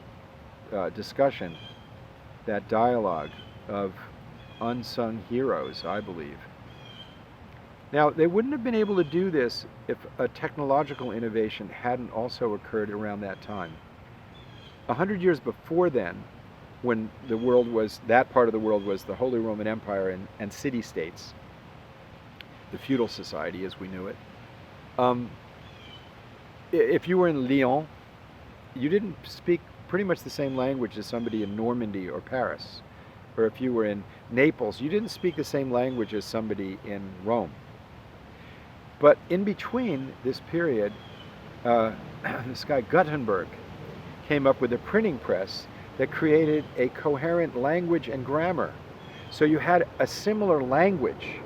[SPEAKER 2] discussion, that dialogue of unsung heroes, I believe. Now, they wouldn't have been able to do this if a technological innovation hadn't also occurred around that time. 100 years before then, when the world was, that part of the world was the Holy Roman Empire and city-states, the feudal society as we knew it. If you were in Lyon, you didn't speak pretty much the same language as somebody in Normandy or Paris. Or if you were in Naples, you didn't speak the same language as somebody in Rome. But in between this period, this guy Gutenberg came up with a printing press that created a coherent language and grammar. So you had a similar language,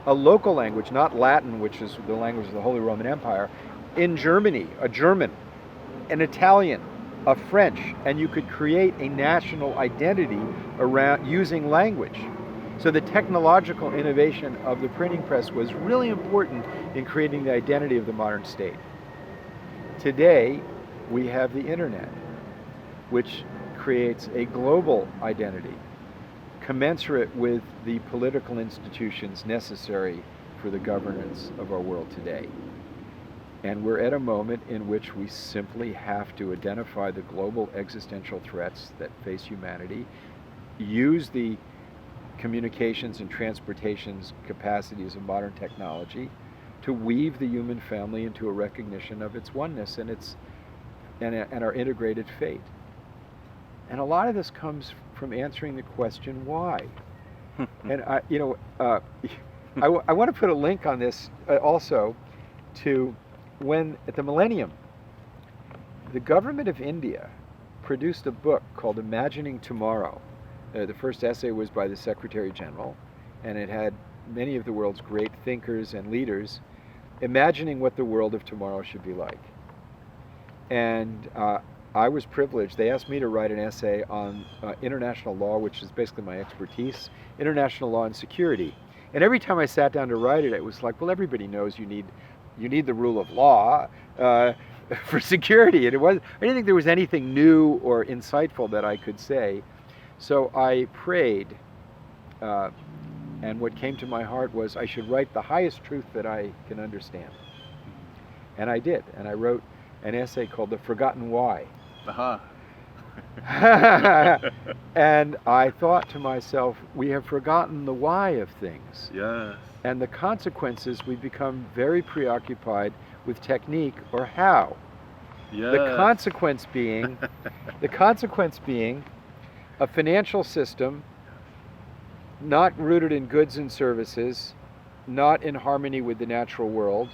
[SPEAKER 2] a local language, not Latin, which is the language of the Holy Roman Empire, in Germany, a German, an Italian, a French, and you could create a national identity around using language. So the technological innovation of the printing press was really important in creating the identity of the modern state. Today, we have the internet, which creates a global identity, commensurate with the political institutions necessary for the governance of our world today. And we're at a moment in which we simply have to identify the global existential threats that face humanity, use the communications and transportations capacities of modern technology to weave the human family into a recognition of its oneness and our integrated fate. And a lot of this comes from answering the question, why? And I want to put a link on this also to when, at the millennium, the government of India produced a book called Imagining Tomorrow. The first essay was by the Secretary General, and it had many of the world's great thinkers and leaders imagining what the world of tomorrow should be like. And I was privileged. They asked me to write an essay on international law, which is basically my expertise, international law and security. And every time I sat down to write it, it was like, well, everybody knows you need the rule of law for security. And I didn't think there was anything new or insightful that I could say. So I prayed, and what came to my heart was I should write the highest truth that I can understand. And I did, and I wrote an essay called The Forgotten Why. And I thought to myself, we have forgotten the why of things.
[SPEAKER 1] Yes.
[SPEAKER 2] And the consequences, we've become very preoccupied with technique or how.
[SPEAKER 1] Yes.
[SPEAKER 2] The consequence being a financial system not rooted in goods and services, not in harmony with the natural world,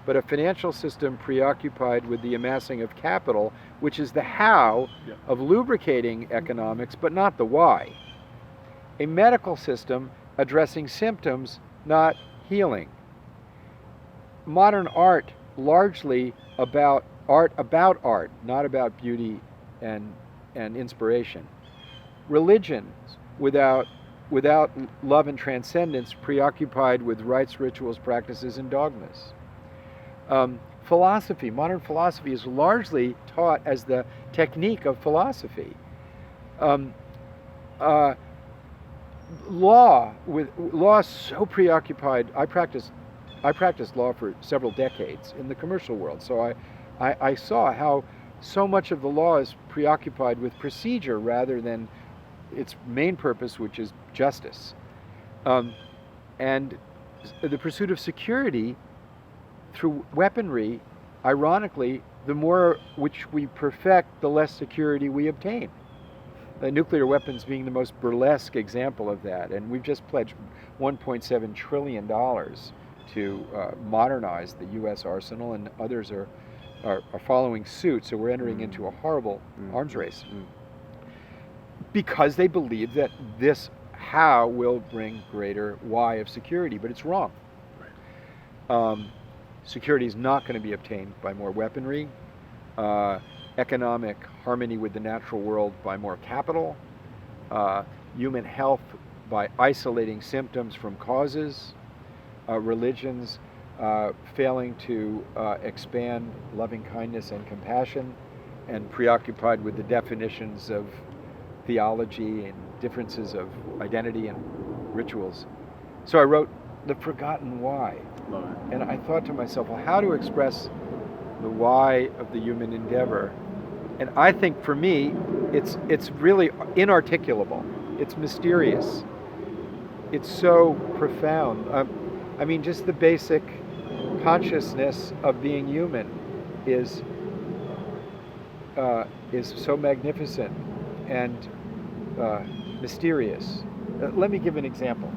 [SPEAKER 2] but a financial system preoccupied with the amassing of capital, which is the how of lubricating economics, but not the why. A medical system addressing symptoms, not healing. Modern art, largely about art, not about beauty and inspiration. Religions, without love and transcendence, preoccupied with rites, rituals, practices, and dogmas. Philosophy, modern philosophy, is largely taught as the technique of philosophy. Law is so preoccupied. I practiced law for several decades in the commercial world, so I saw how so much of the law is preoccupied with procedure rather than its main purpose, which is justice. And the pursuit of security through weaponry, ironically, the more which we perfect, the less security we obtain. Nuclear weapons being the most burlesque example of that. And we've just pledged $1.7 trillion to modernize the U.S. arsenal, and others are following suit. So we're entering into a horrible arms race. Because they believe that this how will bring greater why of security, but it's wrong. Security is not going to be obtained by more weaponry, economic harmony with the natural world by more capital, human health by isolating symptoms from causes, religions failing to expand loving kindness and compassion, and preoccupied with the definitions of theology and differences of identity and rituals. So I wrote The Forgotten Why. And I thought to myself, well, how to express the why of the human endeavor? And I think for me, it's really inarticulable. It's mysterious. It's so profound. I mean, just the basic consciousness of being human is so magnificent and mysterious. Let me give an example.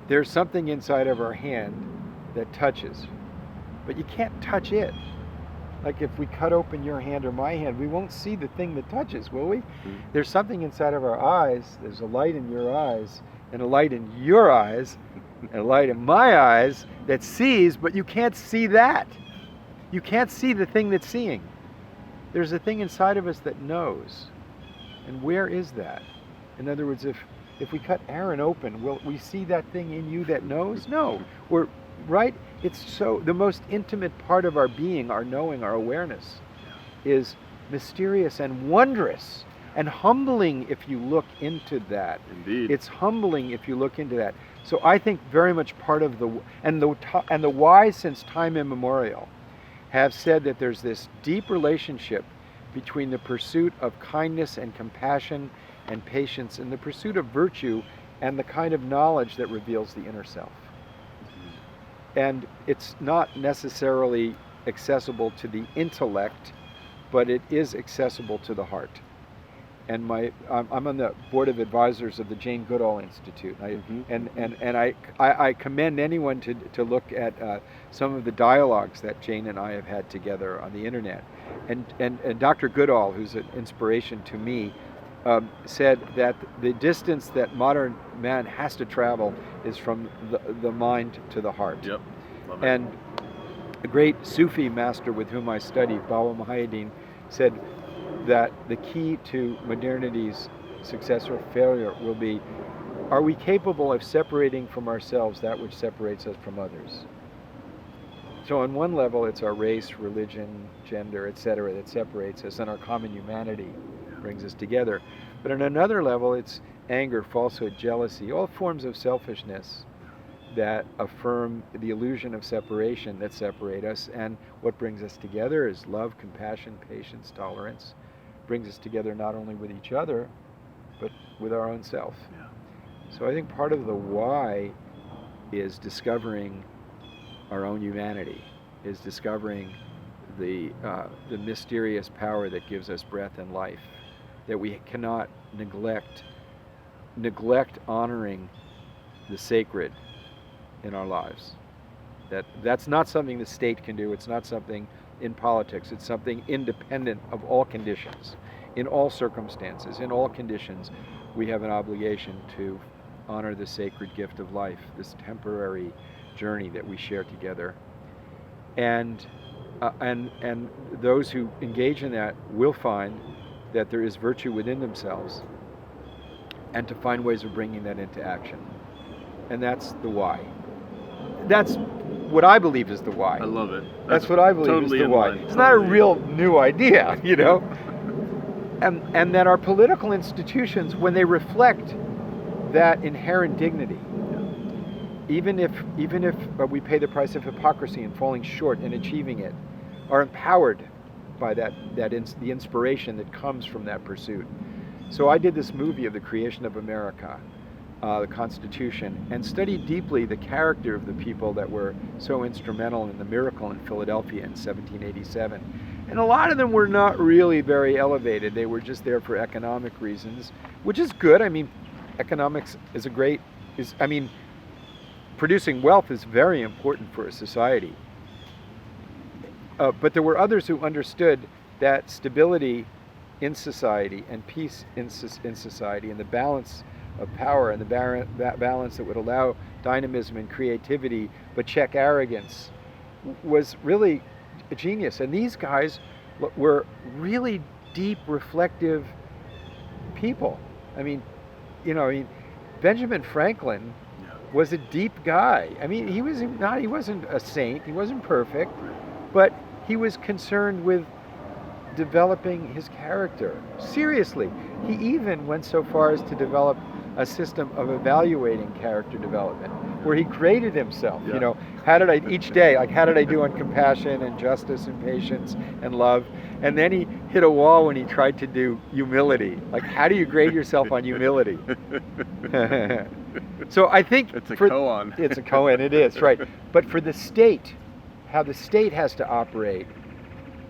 [SPEAKER 2] There's something inside of our hand that touches, but you can't touch it. Like if we cut open your hand or my hand, we won't see the thing that touches, will we? There's something inside of our eyes. There's a light in your eyes, and a light in your eyes, and a light in my eyes that sees, but you can't see that. You can't see the thing that's seeing. There's a thing inside of us that knows. And where is that? In other words, if we cut Aaron open, will we see that thing in you that knows? No. We're right? It's so, the most intimate part of our being, our knowing, our awareness, is mysterious and wondrous and humbling if you look into that.
[SPEAKER 1] Indeed.
[SPEAKER 2] It's humbling if you look into that. So I think very much part of the wise since time immemorial have said that there's this deep relationship between the pursuit of kindness and compassion and patience and the pursuit of virtue and the kind of knowledge that reveals the inner self. And it's not necessarily accessible to the intellect, but it is accessible to the heart. And I'm on the board of advisors of the Jane Goodall Institute. I commend anyone to look at some of the dialogues that Jane and I have had together on the internet. And Dr. Goodall, who's an inspiration to me, said that the distance that modern man has to travel is from the mind to the heart.
[SPEAKER 1] Yep.
[SPEAKER 2] And a great Sufi master with whom I studied, Bawa Muhaiyaddeen, said that the key to modernity's success or failure will be, are we capable of separating from ourselves that which separates us from others? So on one level, it's our race, religion, gender, etc. that separates us, and our common humanity brings us together. But on another level, it's anger, falsehood, jealousy, all forms of selfishness that affirm the illusion of separation that separate us. And what brings us together is love, compassion, patience, tolerance. Brings us together not only with each other, but with our own self.
[SPEAKER 1] Yeah.
[SPEAKER 2] So I think part of the why is discovering our own humanity, is discovering the mysterious power that gives us breath and life, that we cannot neglect honoring the sacred in our lives. That's not something the state can do. It's not something in politics. It's something independent of all conditions, in all circumstances, in all conditions. we have an obligation to honor the sacred gift of life, this temporary journey that we share together. And those who engage in that will find that there is virtue within themselves, and to find ways of bringing that into action. And that's the why. That's what I believe is the why.
[SPEAKER 1] I love it.
[SPEAKER 2] That's what I believe
[SPEAKER 1] totally
[SPEAKER 2] is the why.
[SPEAKER 1] line.
[SPEAKER 2] It's not a real new idea, you know? And that our political institutions, when they reflect that inherent dignity, even if we pay the price of hypocrisy and falling short in achieving it, are empowered by the inspiration that comes from that pursuit. So I did this movie of the creation of America, the Constitution, and studied deeply the character of the people that were so instrumental in the miracle in Philadelphia in 1787. And a lot of them were not really very elevated. They were just there for economic reasons, which is good. I mean, economics is producing wealth is very important for a society. But there were others who understood that stability in society and peace in society and the balance of power and the balance that would allow dynamism and creativity but check arrogance was really a genius. And these guys were really deep, reflective people. I mean, Benjamin Franklin was a deep guy. I mean, he wasn't a saint, he wasn't perfect, but he was concerned with developing his character. Seriously, he even went so far as to develop a system of evaluating character development, where he graded himself.
[SPEAKER 1] Yeah.
[SPEAKER 2] How did I each day? Like, how did I do on compassion and justice and patience and love? And then he hit a wall when he tried to do humility. Like, how do you grade yourself on humility? So I think
[SPEAKER 1] it's a koan.
[SPEAKER 2] It's a koan. It is right. But for the state, how the state has to operate,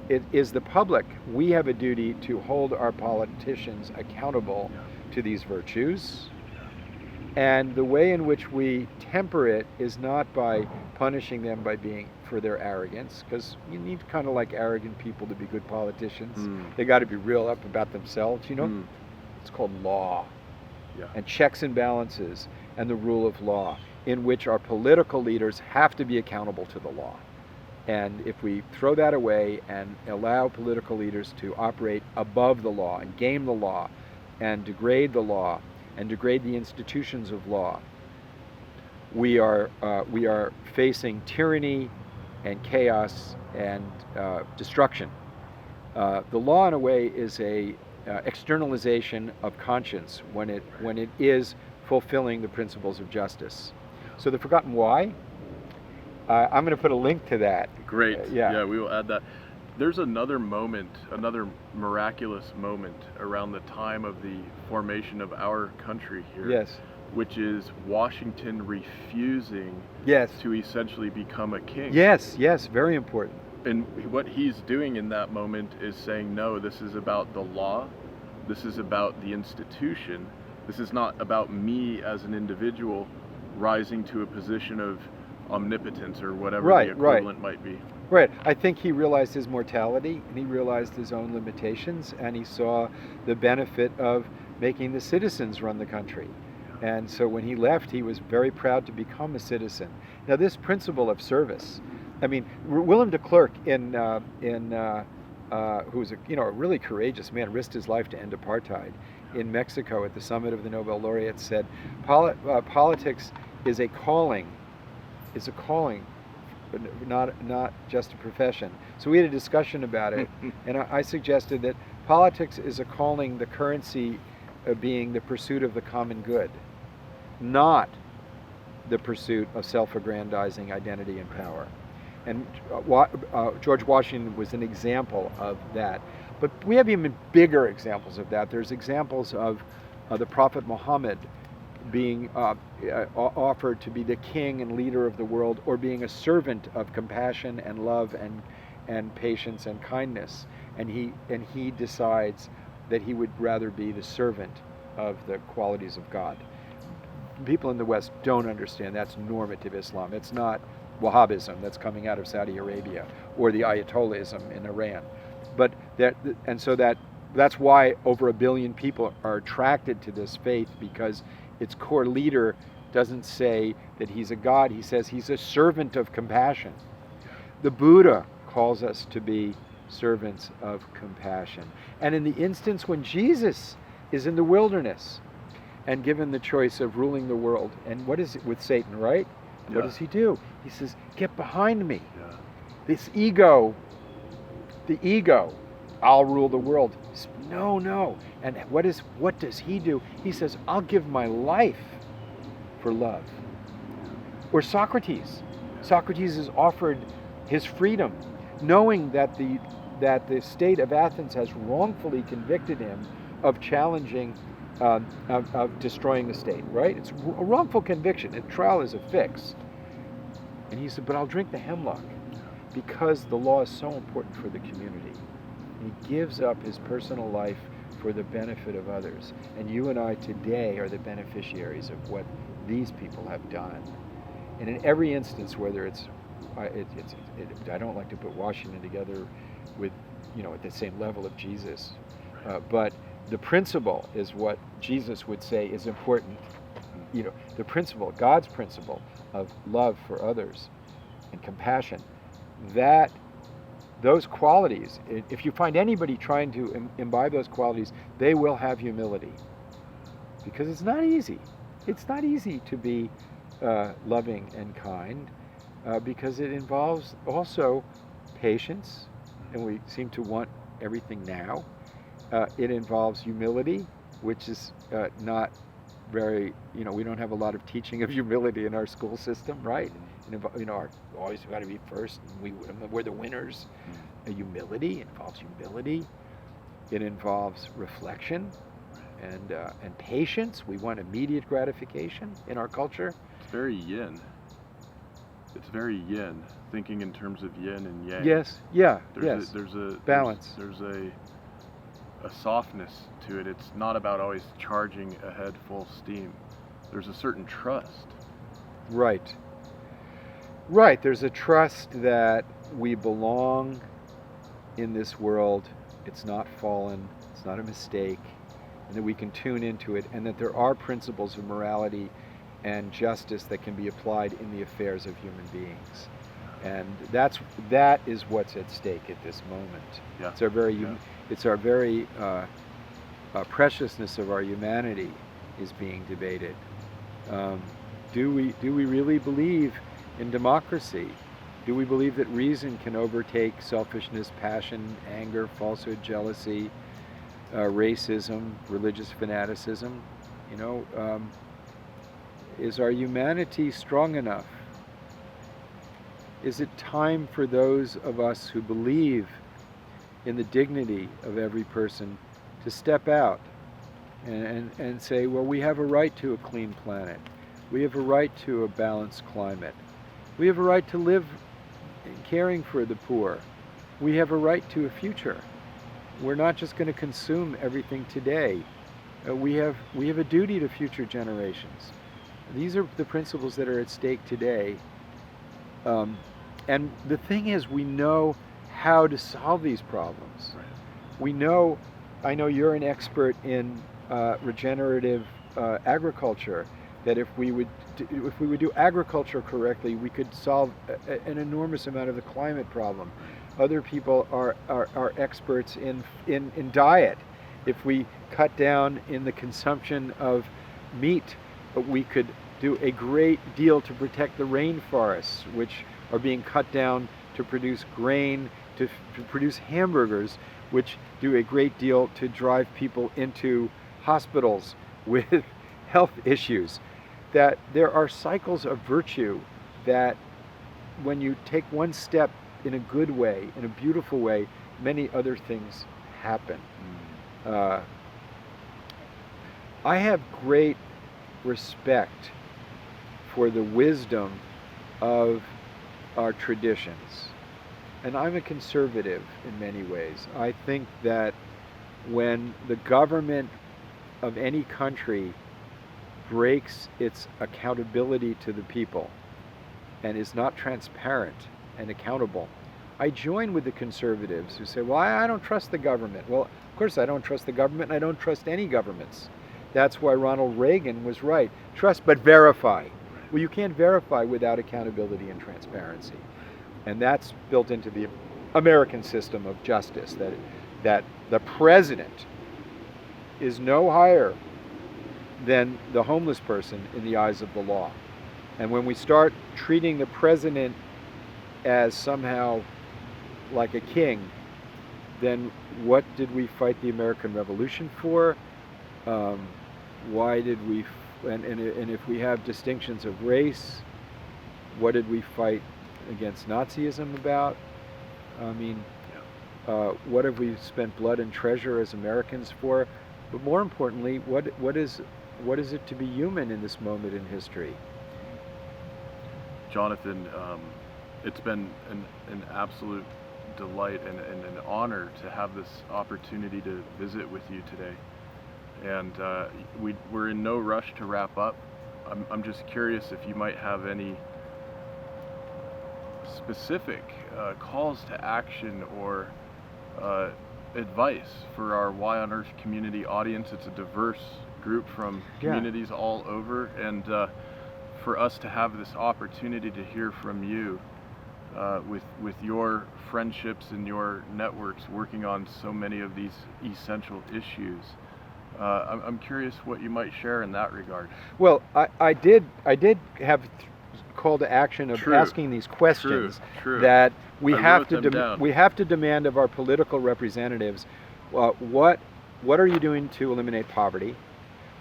[SPEAKER 2] it is the public. We have a duty to hold our politicians accountable to these virtues. And the way in which we temper it is not by punishing them for their arrogance, because you need kind of like arrogant people to be good politicians. They got to be real up about themselves, It's called law. And checks and balances and the rule of law, in which our political leaders have to be accountable to the law. And if we throw that away and allow political leaders to operate above the law and game the law and degrade the law and degrade the institutions of law, we are facing tyranny and chaos and destruction. The law, in a way, is a externalization of conscience when it is fulfilling the principles of justice. So the forgotten why, I'm going to put a link to that.
[SPEAKER 1] Great. Yeah, we will add that. There's another moment, another miraculous moment around the time of the formation of our country here.
[SPEAKER 2] Yes.
[SPEAKER 1] Which is Washington refusing to essentially become a king.
[SPEAKER 2] Yes, very important.
[SPEAKER 1] And what he's doing in that moment is saying, no, this is about the law. This is about the institution. This is not about me as an individual rising to a position of omnipotence or whatever the equivalent might be.
[SPEAKER 2] Right. I think he realized his mortality, and he realized his own limitations, and he saw the benefit of making the citizens run the country. And so when he left, he was very proud to become a citizen. Now, this principle of service, I mean, Willem de Klerk, who was a really courageous man, risked his life to end apartheid in Mexico at the summit of the Nobel Laureates, said, politics is a calling, but not just a profession. So we had a discussion about it, and I suggested that politics is a calling, the currency being the pursuit of the common good, not the pursuit of self-aggrandizing identity and power. And George Washington was an example of that. But we have even bigger examples of that. There's examples of the Prophet Muhammad being offered to be the king and leader of the world, or being a servant of compassion and love and patience and kindness. And he decides that he would rather be the servant of the qualities of God. People in the West don't understand that's normative Islam. It's not Wahhabism that's coming out of Saudi Arabia or the Ayatollahism in Iran. But so that That's why over 1 billion people are attracted to this faith, because its core leader doesn't say that he's a god, he says he's a servant of compassion. The Buddha calls us to be servants of compassion. And in the instance when Jesus is in the wilderness and given the choice of ruling the world, and what is it with Satan, right?
[SPEAKER 1] Yeah.
[SPEAKER 2] What does he do? He says, get behind me.
[SPEAKER 1] Yeah.
[SPEAKER 2] This ego, the ego, I'll rule the world. No. And what does he do? He says, I'll give my life for love. Or Socrates. Socrates is offered his freedom, knowing that the state of Athens has wrongfully convicted him of challenging, of destroying the state, right? It's a wrongful conviction. A trial is a fix. And he said, but I'll drink the hemlock because the law is so important for the community. And he gives up his personal life for the benefit of others. And you and I today are the beneficiaries of what these people have done. And in every instance, whether I don't like to put Washington together with, at the same level of Jesus, but the principle is what Jesus would say is important. The principle, God's principle of love for others and compassion, those qualities, if you find anybody trying to imbibe those qualities, they will have humility. Because it's not easy. It's not easy to be loving and kind, because it involves also patience, and we seem to want everything now. It involves humility, which is not very, we don't have a lot of teaching of humility in our school system, right? Always got to be first, and we're the winners. Humility involves humility. It involves reflection and patience. We want immediate gratification in our culture.
[SPEAKER 1] It's very yin. It's very yin, thinking in terms of yin and yang.
[SPEAKER 2] Yes, yeah,
[SPEAKER 1] There's a
[SPEAKER 2] balance.
[SPEAKER 1] There's a softness to it. It's not about always charging ahead full steam. There's a certain trust.
[SPEAKER 2] Right. There's a trust that we belong in this world. It's not fallen. It's not a mistake. And that we can tune into it, and that there are principles of morality and justice that can be applied in the affairs of human beings. And that is what's at stake at this moment.
[SPEAKER 1] Yeah.
[SPEAKER 2] It's our very preciousness of our humanity is being debated. Do we really believe in democracy? Do we believe that reason can overtake selfishness, passion, anger, falsehood, jealousy, racism, religious fanaticism? Is our humanity strong enough? Is it time for those of us who believe in the dignity of every person to step out and say, well, we have a right to a clean planet. We have a right to a balanced climate. We have a right to live caring for the poor. We have a right to a future. We're not just going to consume everything today. We have a duty to future generations. These are the principles that are at stake today. And the thing is, we know how to solve these problems. Right. I know you're an expert in regenerative agriculture, that if we would do agriculture correctly, we could solve an enormous amount of the climate problem. Other people are experts in diet. If we cut down in the consumption of meat, we could do a great deal to protect the rainforests, which are being cut down to produce grain, to produce hamburgers, which do a great deal to drive people into hospitals with health issues. That there are cycles of virtue that when you take one step in a good way, in a beautiful way, many other things happen. I have great respect for the wisdom of our traditions. And I'm a conservative in many ways. I think that when the government of any country breaks its accountability to the people and is not transparent and accountable, I join with the conservatives who say, well, I don't trust the government. Well, of course I don't trust the government, and I don't trust any governments. That's why Ronald Reagan was right. Trust but verify. Well, you can't verify without accountability and transparency. And that's built into the American system of justice, that the president is no higher than the homeless person in the eyes of the law. And when we start treating the president as somehow like a king, then what did we fight the American Revolution for? Why did we, and if we have distinctions of race, what did we fight against Nazism about? I mean, what have we spent blood and treasure as Americans for? But more importantly, what is it to be human in this moment in history?
[SPEAKER 1] Jonathan, it's been an absolute delight and an honor to have this opportunity to visit with you today. And we're in no rush to wrap up. I'm just curious if you might have any specific calls to action or advice for our Why on Earth community audience. It's a diverse group from communities all over, and for us to have this opportunity to hear from you with your friendships and your networks working on so many of these essential issues. I'm curious what you might share in that regard.
[SPEAKER 2] Well, I did have call to action of asking these questions that we have to demand of our political representatives. What are you doing to eliminate poverty?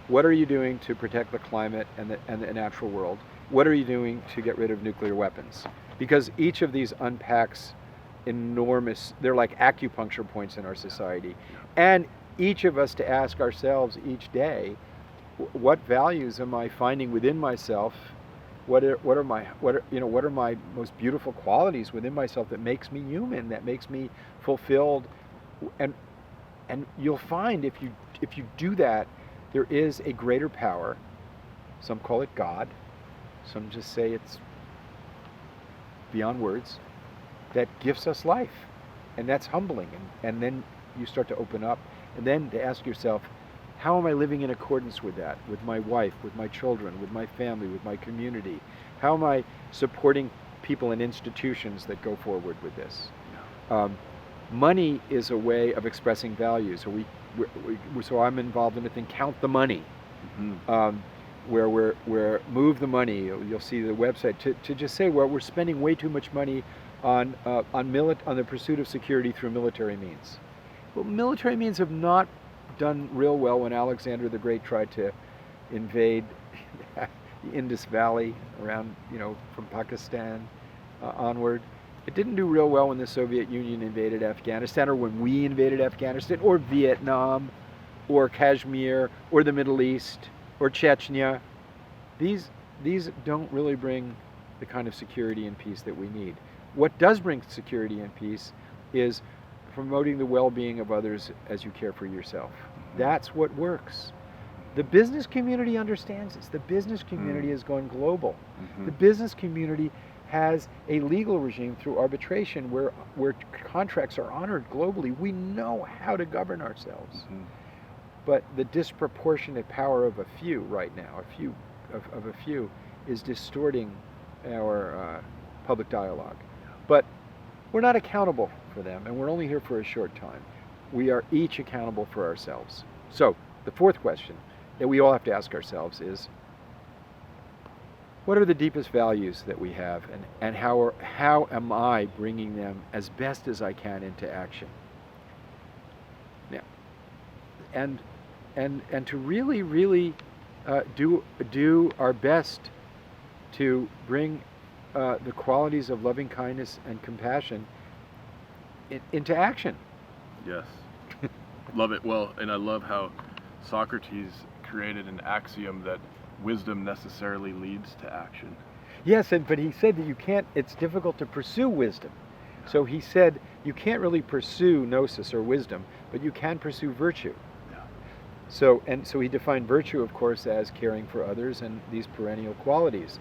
[SPEAKER 2] What are you doing to protect the climate and the natural world? What are you doing to get rid of nuclear weapons? Because each of these unpacks enormous, they're like acupuncture points in our society. And each of us to ask ourselves each day, what values am I finding within myself? What are my most beautiful qualities within myself that makes me human, that makes me fulfilled? And you'll find if you do that, there is a greater power. Some call it God. Some just say it's beyond words, that gives us life. And that's humbling. And then you start to open up. And then to ask yourself, how am I living in accordance with that? With my wife, with my children, with my family, with my community? How am I supporting people and institutions that go forward with this? Money is a way of expressing values. So I'm involved in a thing, Count the Money, where we're Move the Money. You'll see the website to just say, well, we're spending way too much money on the pursuit of security through military means. Well, military means have not done real well when Alexander the Great tried to invade the Indus Valley around, from Pakistan onward. It didn't do real well when the Soviet Union invaded Afghanistan, or when we invaded Afghanistan, or Vietnam, or Kashmir, or the Middle East, or Chechnya. These don't really bring the kind of security and peace that we need. What does bring security and peace is promoting the well-being of others as you care for yourself. That's what works. The business community understands this. The business community has gone global. The business community has a legal regime through arbitration where contracts are honored globally. We know how to govern ourselves. But the disproportionate power of a few right now, a few, is distorting our public dialogue. But we're not accountable for them, and we're only here for a short time. We are each accountable for ourselves. So the fourth question that we all have to ask ourselves is, what are the deepest values that we have, and how am I bringing them as best as I can into action? Now, and to really do our best to bring the qualities of loving kindness and compassion into action.
[SPEAKER 1] Yes. Love it. Well, and I love how Socrates created an axiom that wisdom necessarily leads to action.
[SPEAKER 2] Yes, but he said that it's difficult to pursue wisdom. So he said you can't really pursue gnosis or wisdom, but you can pursue virtue. So he defined virtue, of course, as caring for others and these perennial qualities.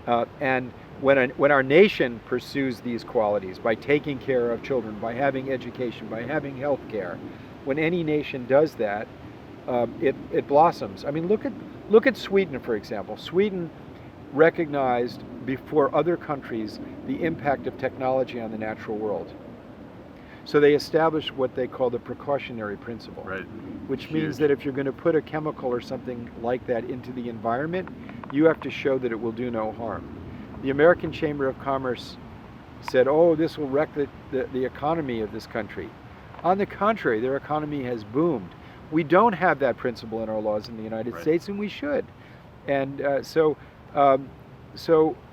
[SPEAKER 2] And when our nation pursues these qualities by taking care of children, by having education, by having health care, when any nation does that, it blossoms. I mean, look at Sweden, for example. Sweden recognized before other countries the impact of technology on the natural world. So they established what they call the Precautionary Principle,
[SPEAKER 1] Right.
[SPEAKER 2] which means that if you're going to put a chemical or something like that into the environment, you have to show that it will do no harm. The American Chamber of Commerce said, oh, this will wreck the economy of this country. On the contrary, their economy has boomed. We don't have that principle in our laws in the United
[SPEAKER 1] Right.
[SPEAKER 2] States, and we should. And so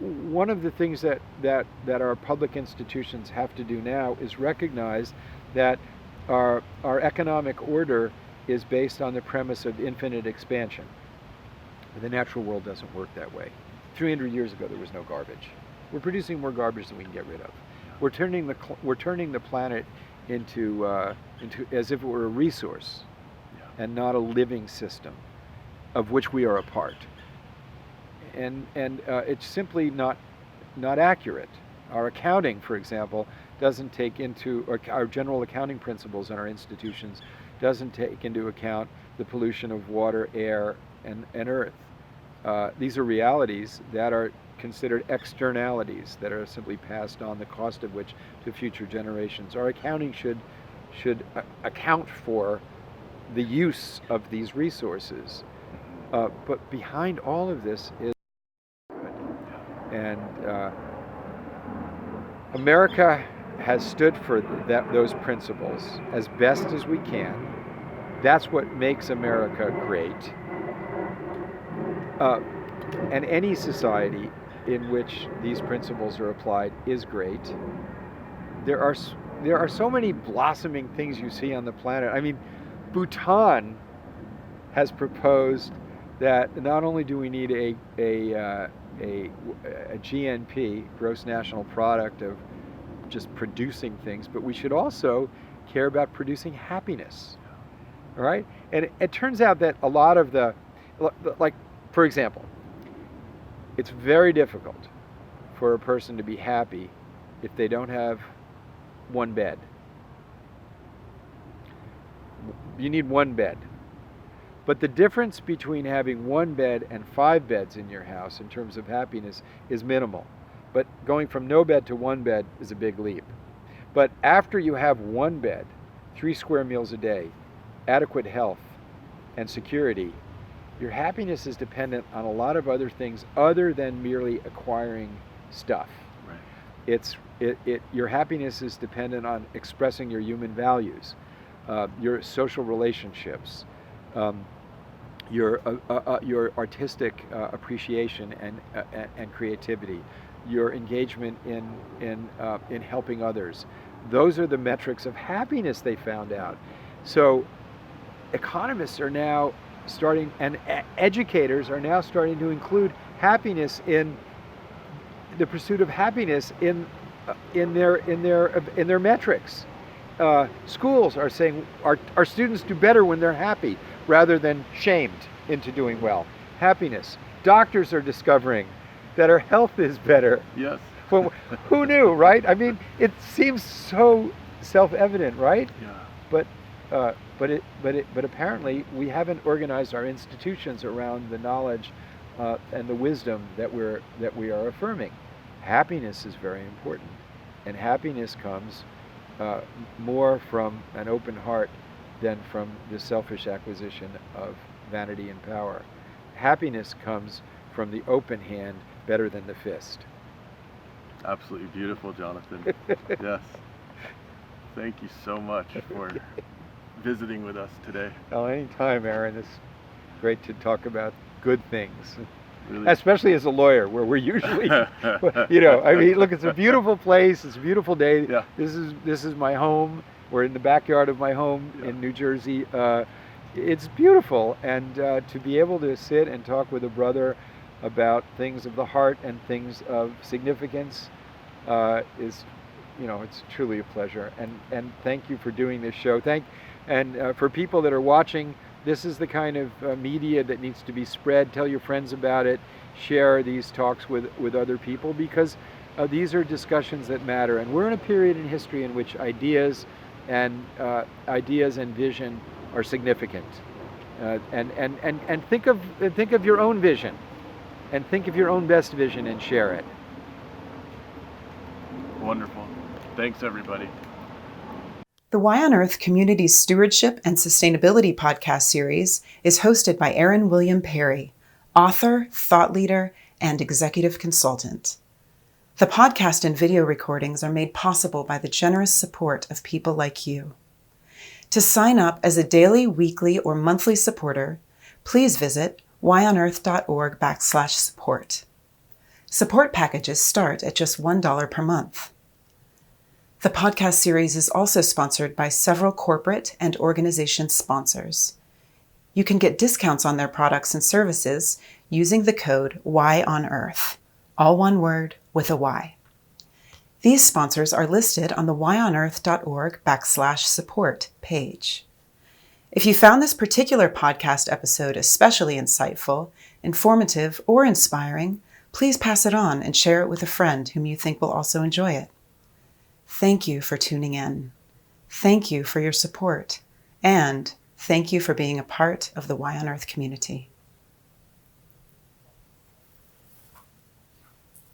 [SPEAKER 2] one of the things that our public institutions have to do now is recognize that our economic order is based on the premise of infinite expansion. The natural world doesn't work that way. 300 years ago, there was no garbage. We're producing more garbage than we can get rid of. We're turning the planet into as if it were a resource and not a living system of which we are a part. And it's simply not accurate. Our accounting, for example, doesn't take into, or our general accounting principles in our institutions doesn't take into account the pollution of water, air, and earth. These are realities that are considered externalities that are simply passed on, the cost of which to future generations. Our accounting should account for the use of these resources. But behind all of this is and America has stood for those principles as best as we can. That's what makes America great. And any society in which these principles are applied is great. There are so many blossoming things you see on the planet. I mean, Bhutan has proposed that not only do we need a GNP, gross national product, of just producing things, but we should also care about producing happiness. All right? And it turns out that a lot of like, for example, it's very difficult for a person to be happy if they don't have one bed. You need one bed. But the difference between having one bed and 5 beds in your house in terms of happiness is minimal. But going from no bed to one bed is a big leap. But after you have one bed, 3 square meals a day, adequate health, and security, your happiness is dependent on a lot of other things other than merely acquiring stuff. Right. Your happiness is dependent on expressing your human values, your social relationships, your artistic appreciation and creativity, your engagement in helping others. Those are the metrics of happiness, they found out. So economists are now starting, and educators are now starting to include happiness in the pursuit of happiness in their metrics. Schools are saying our students do better when they're happy rather than shamed into doing well. Happiness. Doctors are discovering that our health is better.
[SPEAKER 1] Yes.
[SPEAKER 2] Well, who knew, right? I mean, it seems so self-evident, right?
[SPEAKER 1] Yeah.
[SPEAKER 2] But apparently we haven't organized our institutions around the knowledge and the wisdom that we are affirming. Happiness is very important, and happiness comes more from an open heart than from the selfish acquisition of vanity and power. Happiness comes from the open hand better than the fist.
[SPEAKER 1] Absolutely beautiful, Jonathan. Yes. Thank you so much for visiting with us today.
[SPEAKER 2] Oh, anytime, Aaron. It's great to talk about good things.
[SPEAKER 1] Really.
[SPEAKER 2] Especially as a lawyer, where we're usually, I mean, look, it's a beautiful place. It's a beautiful day.
[SPEAKER 1] Yeah.
[SPEAKER 2] This is my home. We're in the backyard of my home in New Jersey. It's beautiful, and to be able to sit and talk with a brother about things of the heart and things of significance is, it's truly a pleasure. And thank you for doing this show. And for people that are watching, this is the kind of media that needs to be spread. Tell your friends about it. share these talks with other people, because these are discussions that matter. And we're in a period in history in which ideas and vision are significant. And think of your own vision, and think of your own best vision and share it.
[SPEAKER 1] Wonderful. Thanks, everybody.
[SPEAKER 3] The Why on Earth Community Stewardship and Sustainability podcast series is hosted by Aaron William Perry, author, thought leader, and executive consultant. The podcast and video recordings are made possible by the generous support of people like you. To sign up as a daily, weekly, or monthly supporter, please visit whyonearth.org/support. Support packages start at just $1 per month. The podcast series is also sponsored by several corporate and organization sponsors. You can get discounts on their products and services using the code WHYONEARTH, all one word with a Y. These sponsors are listed on the whyonearth.org/support page. If you found this particular podcast episode especially insightful, informative, or inspiring, please pass it on and share it with a friend whom you think will also enjoy it. Thank you for tuning in. Thank you for your support. And thank you for being a part of the Why on Earth community.